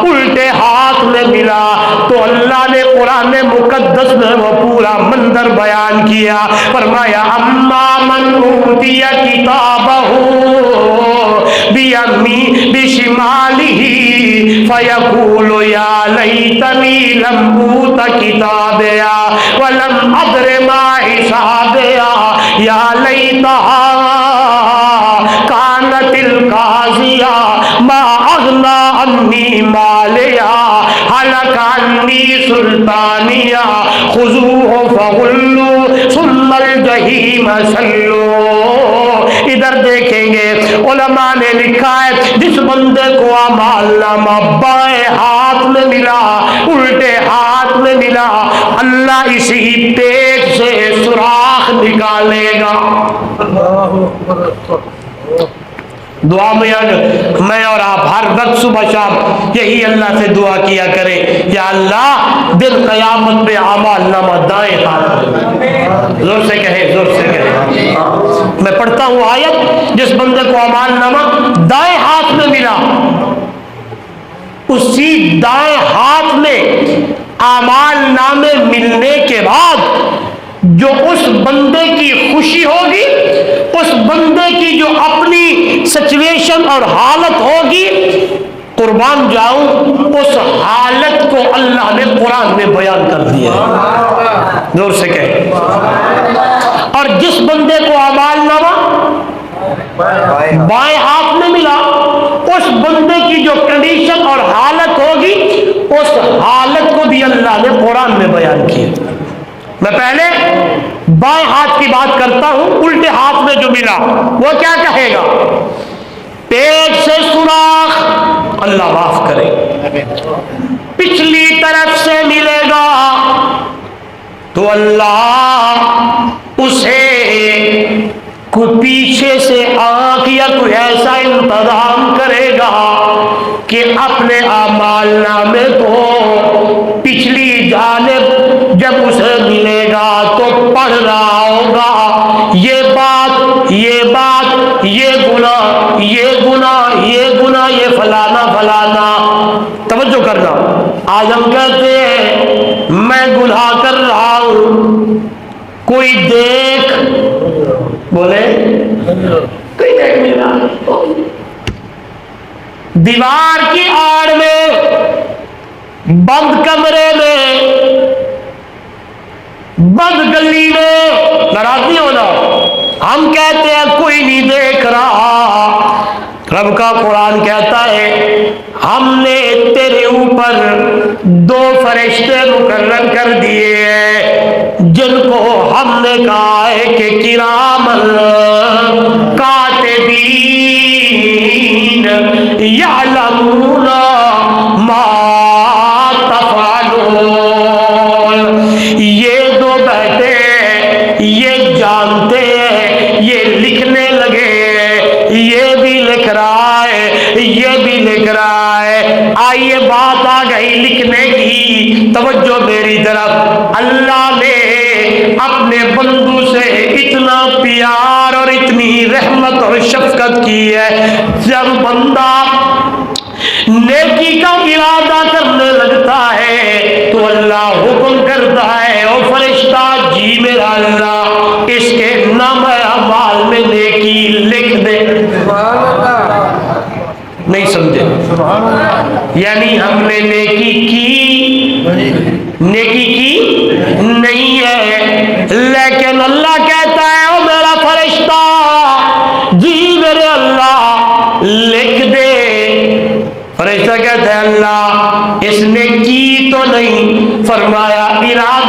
الٹے ہاتھ میں ملا, تو اللہ نے قرآن مقدس میں وہ پورا منظر بیان کیا. فرمایا اما من اوتی کتابہ بشمالہ فیقول یا لیتنی لم اوت کتابیا ولم ادر ما حسابیا یا لیتہا کانت القاضیہ ما اغنی عنی مالیا ہلک عنی سلطانیہ خذوہ فغلوا ثم الجحیم صلوا. ادھر دیکھیں گے علماء نے لکھا ہے جس بندے کو اعمال نامہ بائیں ہاتھ میں ملا, الٹے ہاتھ میں ملا, اللہ اسی پیٹ سے سوراخ نکالے گا. دعا میں اور آپ ہر وقت صبح شام یہی اللہ سے دعا کیا کریں, یا اللہ دن قیامت میں اعمال نامہ دائیں ہاتھ میں. زور سے کہیں, زور سے کہیں. میں پڑھتا ہوں آیت, جس بندے کو اعمال نامہ دائیں ہاتھ میں ملا, اسی دائیں ہاتھ میں اعمال نامے ملنے کے بعد جو اس بندے کی خوشی ہوگی, اس بندے کی جو اپنی سچویشن اور حالت ہوگی, قربان جاؤں اس حالت کو اللہ نے قرآن میں بیان کر دیا ہے. زور سے کہیں. اور جس بندے کو اعمال نامہ بائیں ہاتھ میں ملا, اس بندے کی جو کنڈیشن اور حالت ہوگی, اس حالت کو بھی اللہ نے قرآن میں بیان کیا. میں پہلے بائیں ہاتھ کی بات کرتا ہوں. الٹے ہاتھ میں جو ملا وہ کیا کہے گا؟ پیٹ سے سوراخ, اللہ معاف کرے, پچھلی طرف سے ملے گا تو اللہ اسے کوئی پیچھے سے آنکھ یا کوئی ایسا انتظام کرے گا کہ اپنے اعمال نامے کو پچھلی جانب جب اسے ملے گا تو پڑھ رہا ہوگا یہ بات, یہ بات, یہ گناہ, یہ گناہ, یہ گناہ, یہ فلانا فلانا. توجہ کرنا, آج ہم کہتے ہیں میں گناہ کر رہا ہوں, کوئی دیکھ بولے کوئی دیکھ نہیں رہا, دیوار کی آڑ میں, بند کمرے میں, بند گلی میں, ناراض نہیں ہونا, ہم کہتے ہیں کوئی نہیں دیکھ رہا. رب کا قرآن کہتا ہے ہم نے تیرے اوپر 2 فرشتے مقرر کر دیے ہیں جن کو ہم نے کہا ہے کہ کرامن کاتبین یعلمون ما تفعلون. یہ 2 بیٹے یہ جانتے ہیں, یہ لکھنے لگے, یہ بھی لکھ رہا ہے, یہ بھی لکھ رہا ہے. آئیے بات آ گئی لکھنے کی, توجہ میری طرف. اللہ نے اپنے بندوں سے اتنا پیار اور اتنی رحمت اور شفقت کی ہے, جب بندہ نیکی کا ارادہ کرنے لگتا ہے تو اللہ حکم کرتا ہے او فرشتہ جی میرا اللہ اس کے نام اعمال میں نیکی لکھ دے. نہیں سمجھے؟ یعنی ہم نے نیکی کی نہیں ہے, لیکن اللہ کہتا ہے او میرا فرشتہ جی میرے اللہ لکھ دے. فرشتہ کہتا ہے اللہ اس نے کی تو نہیں, فرمایا ارادہ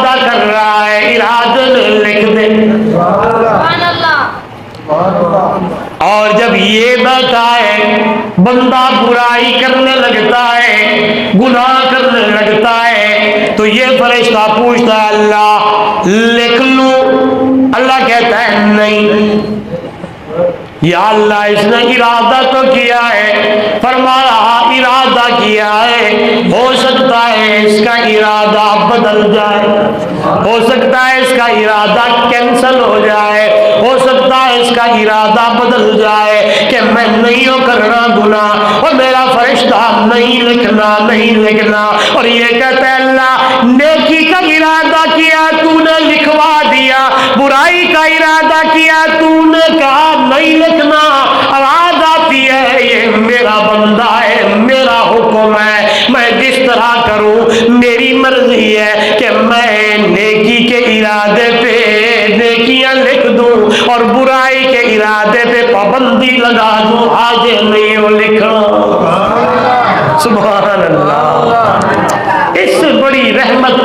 ارادے میں لکھ دے۔ اور جب یہ بیٹھا ہے بندہ برائی کرنے لگتا ہے، گناہ کرنے لگتا ہے، تو یہ فرشتہ پوچھتا ہے اللہ لکھ لوں؟ اللہ کہتا ہے نہیں، یا اللہ اس نے ارادہ تو کیا ہے۔ فرمایا ارادہ کیا ہے، ہو سکتا ہے اس کا ارادہ بدل جائے، ہو سکتا ہے اس کا ارادہ کینسل ہو جائے، ہو سکتا ہے اس کا ارادہ بدل جائے کہ میں نہیں کرنا گناہ اور میرا فرشتہ نہیں لکھنا۔ اور یہ کہتا ہے اللہ نیکی کا ارادہ کیا تو نے لکھوا دیا، برائی کا ارادہ کیا تو نے کہا نہیں لکھنا۔ آواز آتی ہے یہ میرا بندہ ہے، میرا حکم ہے، میں جس طرح کروں میری مرضی ہے کہ میں نیکی کے ارادے پہ نیکیاں لکھ دوں اور برائی کے ارادے پہ پابندی لگا دوں، آج نہیں ہو لکھنا۔ سبحان اللہ۔ اس سے بڑی رحمت،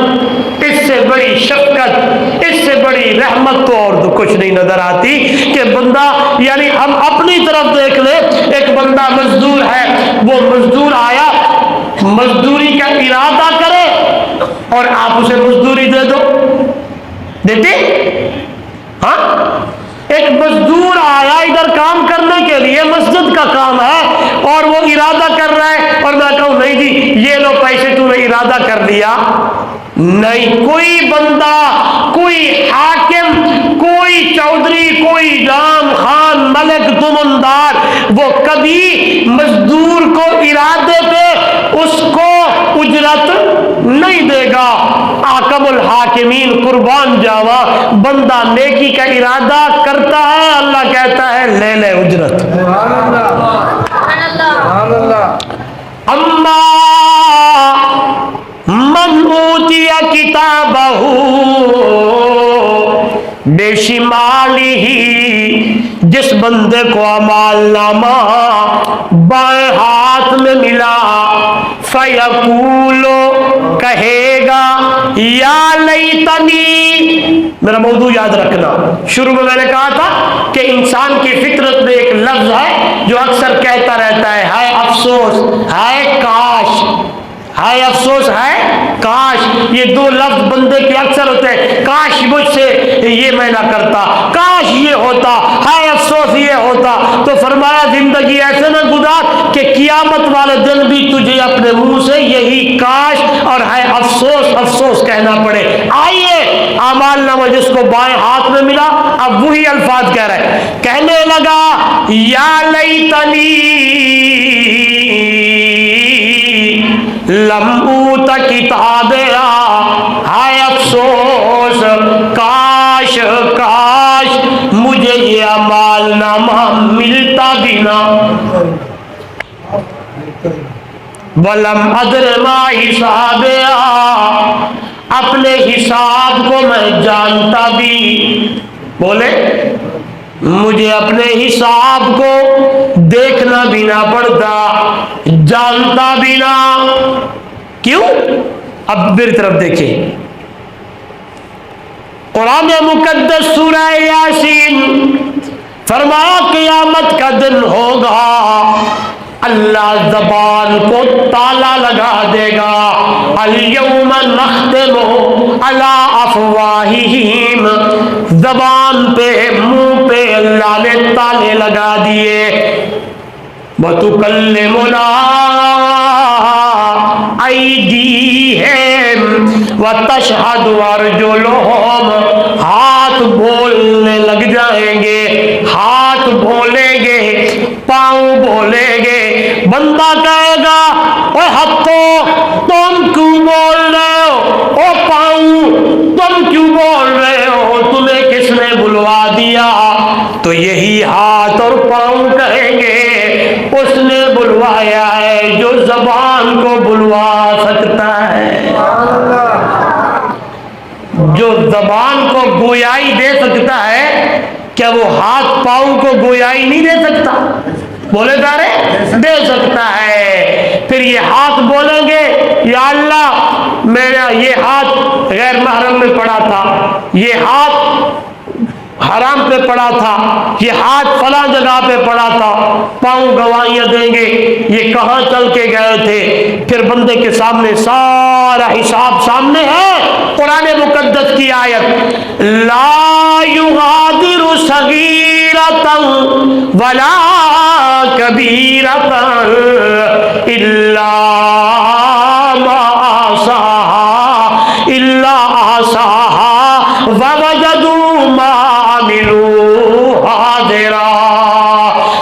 اس سے بڑی شفقت، اس سے بڑی رحمت تو اور کچھ نہیں نظر آتی کہ بندہ، یعنی ہم اپنی طرف دیکھ لیں، ایک بندہ مزدور ہے، وہ مزدور آیا مزدوری کا ارادہ کرے اور آپ اسے مزدوری دے دو، دیتے؟ ہاں، ایک مزدور آیا ادھر کام کرنے کے لیے، مسجد کا کام ہے اور وہ ارادہ کر رہا ہے اور میں کہوں نہیں جی یہ لو پیسے، تو نے ارادہ کر لیا؟ نہیں، کوئی بندہ، کوئی حاکم، کوئی چودھری، کوئی رام خان، ملک، دمندار، وہ کبھی مزدور کو ارادے پہ اس کو اجرت نہیں دے گا۔ حاکم الحاکمین قربان جاوا، بندہ نیکی کا ارادہ کرتا ہے، اللہ کہتا ہے لے لے اجرت۔ اما من اوتی کتابہ بشمالہ، جس بندے کو اعمال نامہ بائیں ہاتھ میں ملا، فیقول، کہے گا یا لیتنی۔ میرا موضوع یاد رکھنا، شروع میں نے کہا تھا کہ انسان کی فطرت میں ایک لفظ ہے جو اکثر کہتا رہتا ہے، ہائے افسوس، ہائے کاش، ہائے افسوس، ہے کاش۔ یہ دو لفظ بندے کے اکثر ہوتے ہیں، کاش مجھ سے یہ میں نہ کرتا، کاش یہ ہوتا، ہائے افسوس یہ ہوتا۔ تو فرمایا زندگی ایسے نہ گزار کہ قیامت والے دن بھی تجھے اپنے منہ سے یہی کاش اور ہائے افسوس افسوس کہنا پڑے۔ آئیے اعمال نامہ جس کو بائیں ہاتھ میں ملا، اب وہی الفاظ کہہ رہے ہیں، کہنے لگا یا لیتنی لم اوت کتابیا، ہائے افسوس، کاش کاش مجھے یہ اعمال نامہ ملتا بھی نہ، ولم ادر ما حسابیا، اپنے حساب کو میں جانتا بھی، بولے مجھے اپنے حساب کو دیکھنا بھی نہ پڑتا، جانتا بھی نہ۔ کیوں؟ اب میری طرف دیکھیں، قرآن مقدس سورہ یاسین فرمایا قیامت کا دن ہوگا، اللہ زبان کو تالا لگا دے گا، الیوم نختم علی افواہہم، زبان پہ، منہ پہ اللہ نے تالے لگا دیے، وَتُكَلِّمُنَا أَيْدِيهِمْ وَتَشْهَدُ أَرْجُلُهُمْ، ہاتھ بولنے لگ جائیں گے، ہاتھ بولیں گے، پاؤں بولیں گے۔ بندہ کہے گا اے ہاتھوں تم کیوں بول رہے ہو، او پاؤں تم کیوں بول رہے ہو، تمہیں کس نے بلوا دیا؟ تو یہی ہاتھ اور پاؤں کہیں گے اس نے بلوایا ہے جو زبان کو بلوا سکتا ہے، جو زبان کو گویائی دے سکتا ہے، کیا وہ ہاتھ پاؤں کو گویائی نہیں دے سکتا؟ بولے دارے دے سکتا ہے۔ پھر یہ ہاتھ بولیں گے یا اللہ میرا یہ ہاتھ غیر محرم میں پڑا تھا، یہ ہاتھ حرام پہ پڑا تھا، یہ ہاتھ فلاں جگہ پہ پڑا تھا، پاؤں گواہیاں دیں گے یہ کہاں چل کے گئے تھے۔ پھر بندے کے سامنے سارا حساب سامنے ہے۔ قرآن مقدس کی آیت لا یغادر صغیرۃ ولا کبیرۃ الا ما احصاها الا احصاها ووجدوا ما عملوا حاضرا۔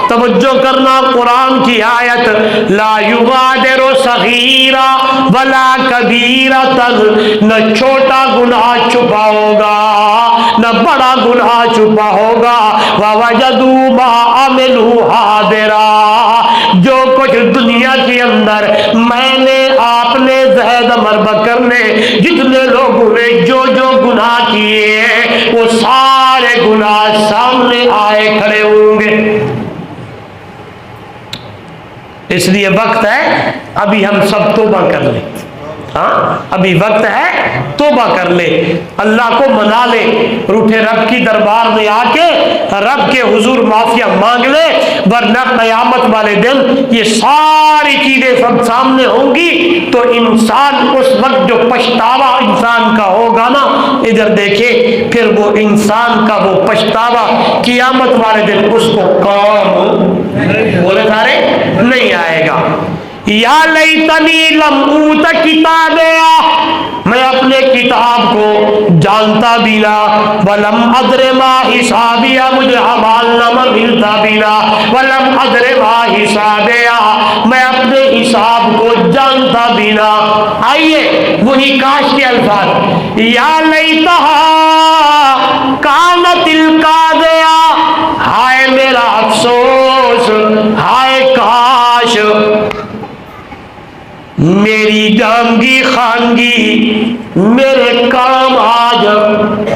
توجہ کرنا، قرآن کی آیت لا یغادر صغیرہ ولا کبیرۃ، نہ چھوٹا گناہ چھپا ہوگا نہ بڑا گناہ چھپا ہوگا، ووجدوا ما عملوا حاضرا، جو کچھ دنیا کے اندر میں نے آپ نے زید عمر بکر نے جتنے لوگوں نے جو گناہ کیے وہ سارے گناہ سامنے آئے کھڑے ہوں گے۔ اس لیے وقت ہے ابھی ہم سب توبہ کر لیں، ہاں ابھی وقت ہے توبہ کر لے، اللہ کو منا لے، روٹھے رب کی دربار میں آ کے رب کے حضور معافیا مانگ لے، ورنہ قیامت والے دن یہ ساری چیزیں سب سامنے ہوں گی تو انسان اس وقت جو پچھتاوا انسان کا ہوگا نا، ادھر دیکھے پھر وہ انسان کا وہ پچھتاوا قیامت والے دن اس کو کام بولے سارے نہیں آئے گا۔ یا لیتنی لم اوت کتابیا، میں اپنے کتاب کو جانتا بھی نہ، ولم ادر ما حسابیا، مجھے حوال نامہ ملتا بھی نہ، ولم ادر ما حسابیا، میں اپنے حساب کو جانتا بھی نہ۔ آئیے وہی کاش کے الفاظ، یا لیتہا کانت القاضیہ، ہائے میرا افسوس، ہائے کاش میری جانگی خانگی میرے کام آج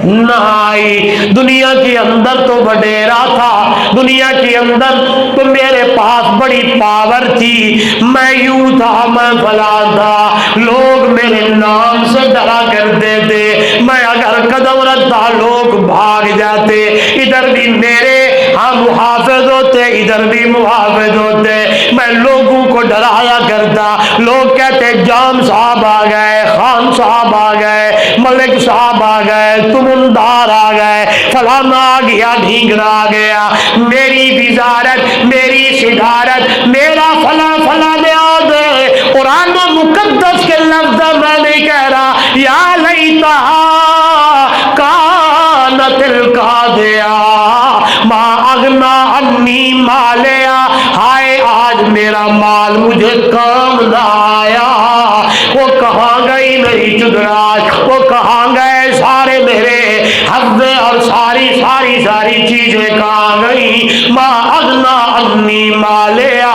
نہ آئی۔ دنیا کے اندر تو وڈیرا تھا، دنیا کے اندر تو میرے پاس بڑی پاور تھی، میں یوں تھا، میں فلاں تھا، لوگ میرے نام سے ڈرا کرتے تھے، میں اگر قدم رکھتا لوگ بھاگ جاتے، ادھر بھی میرے محافظ ہوتے ادھر بھی محافظ ہوتے، میں لوگوں کو ڈرایا کرتا، لوگ کہتے جام صاحب آ گئے، خان صاحب آ گئے، ملک صاحب آ گئے، تمندار آ گئے، فلانا آ گیا، ڈھینگرا آ گیا، میری وزارت، میری صدارت، میرا فلاں فلاں دے۔ قرآن مقدس کے لفظ میں نہیں کہہ رہا یا لیتہا کانت القاضیہ ما اغنا عنی مالیا، ہائے آج میرا مال مجھے کام نہ آیا۔ وہ کہاں گئی میری چدراج، وہ کہاں گئے سارے میرے حفظے اور ساری چیزیں کہاں گئی۔ ما اغنا عنی مالیا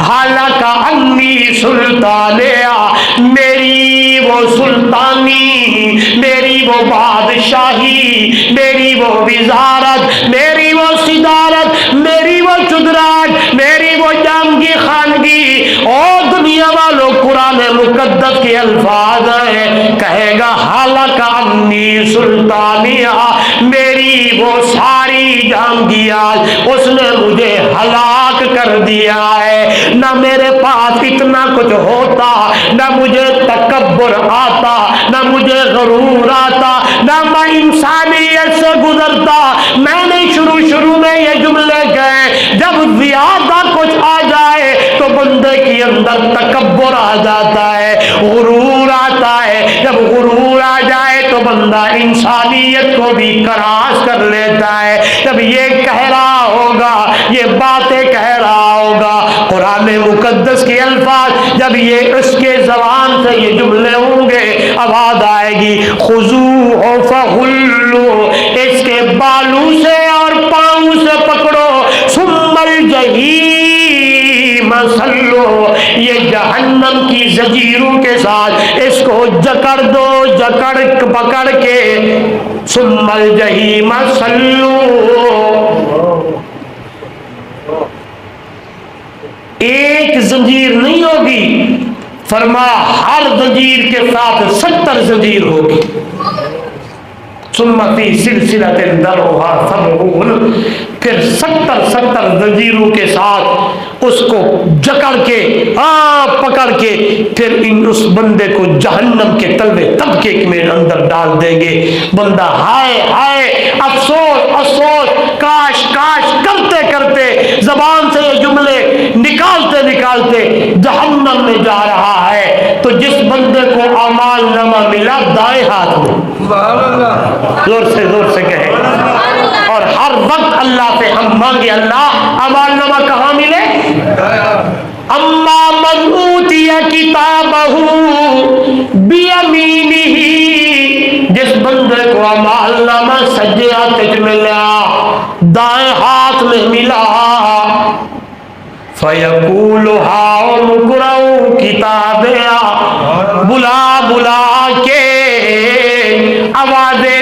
حالک عنی سلطانیا، میری وہ سلطانی، میری وہ بادشاہی، میری وہ وزارت، میری وہ صدارت، میری وہ چدراج، میری وہ جانگی خانگی، اور دنیا والوں قرآن مقدس کے الفاظ ہیں، کہے گا حالک عنی سلطانیہ، میری وہ ساری جانگیاں اس نے مجھے ہلاک کر دیا ہے۔ نہ میرے پاس اتنا کچھ ہوتا، نہ مجھے تکبر آتا، نہ مجھے غرور آتا، نہ میں انسانیت سے گزرتا۔ میں نے شروع میں یہ جملے کہے، جب زیادہ کچھ آ جائے تو بندے کے اندر تکبر آ جاتا ہے، غرور آتا ہے، جب غرور آ جائے تو بندہ انسانیت کو بھی کراس کر لیتا ہے۔ جب یہ کہہ رہا ہوگا، یہ باتیں کہہ رہا ہوگا، قرآن مقدس کے الفاظ جب یہ اس کے زبان سے یہ جملے ہوں گے، آواز آئے گی خذوہ فغلوہ، اس کے بالوں سے اور پاؤں سے پکڑو، ثم الجحیم صلوہ، یہ جہنم کی زنجیروں کے ساتھ اس کو جکڑ دو، پکڑ کے ثم الجحیم صلوہ۔ ایک زنجیر نہیں ہوگی، فرمایا ہر زنجیر کے ساتھ 70 زنجیر ہوگی. ثم فی سلسلۃ ذرعها 70، پھر 70 زنجیروں کے ساتھ اس کو جکڑ کے پکڑ کے پھر اس بندے کو جہنم کے تلوے طبقے میں اندر ڈال دیں گے. بندہ ہائے ہائے افسوس افسوس کاش کاش کرتے کرتے زبان سے یہ جملے نکالتے نکالتے جہنم میں جا رہا ہے. تو جس بندے کو اعمال نامہ ملا دائیں ہاتھ میں، زور سے کہیں، اور ہر وقت اللہ سے ہم مانگے اللہ اعمال نامہ کہاں ملے؟ اما من اوتی کتابہ بیمینہ، جس بندے کو اعمال نامہ سجے ہاتھ میں ملا، دائیں ہاتھ میں ملا، فیقول ہاؤم اقرؤ کتابیہ، بلا بلا کے آوازیں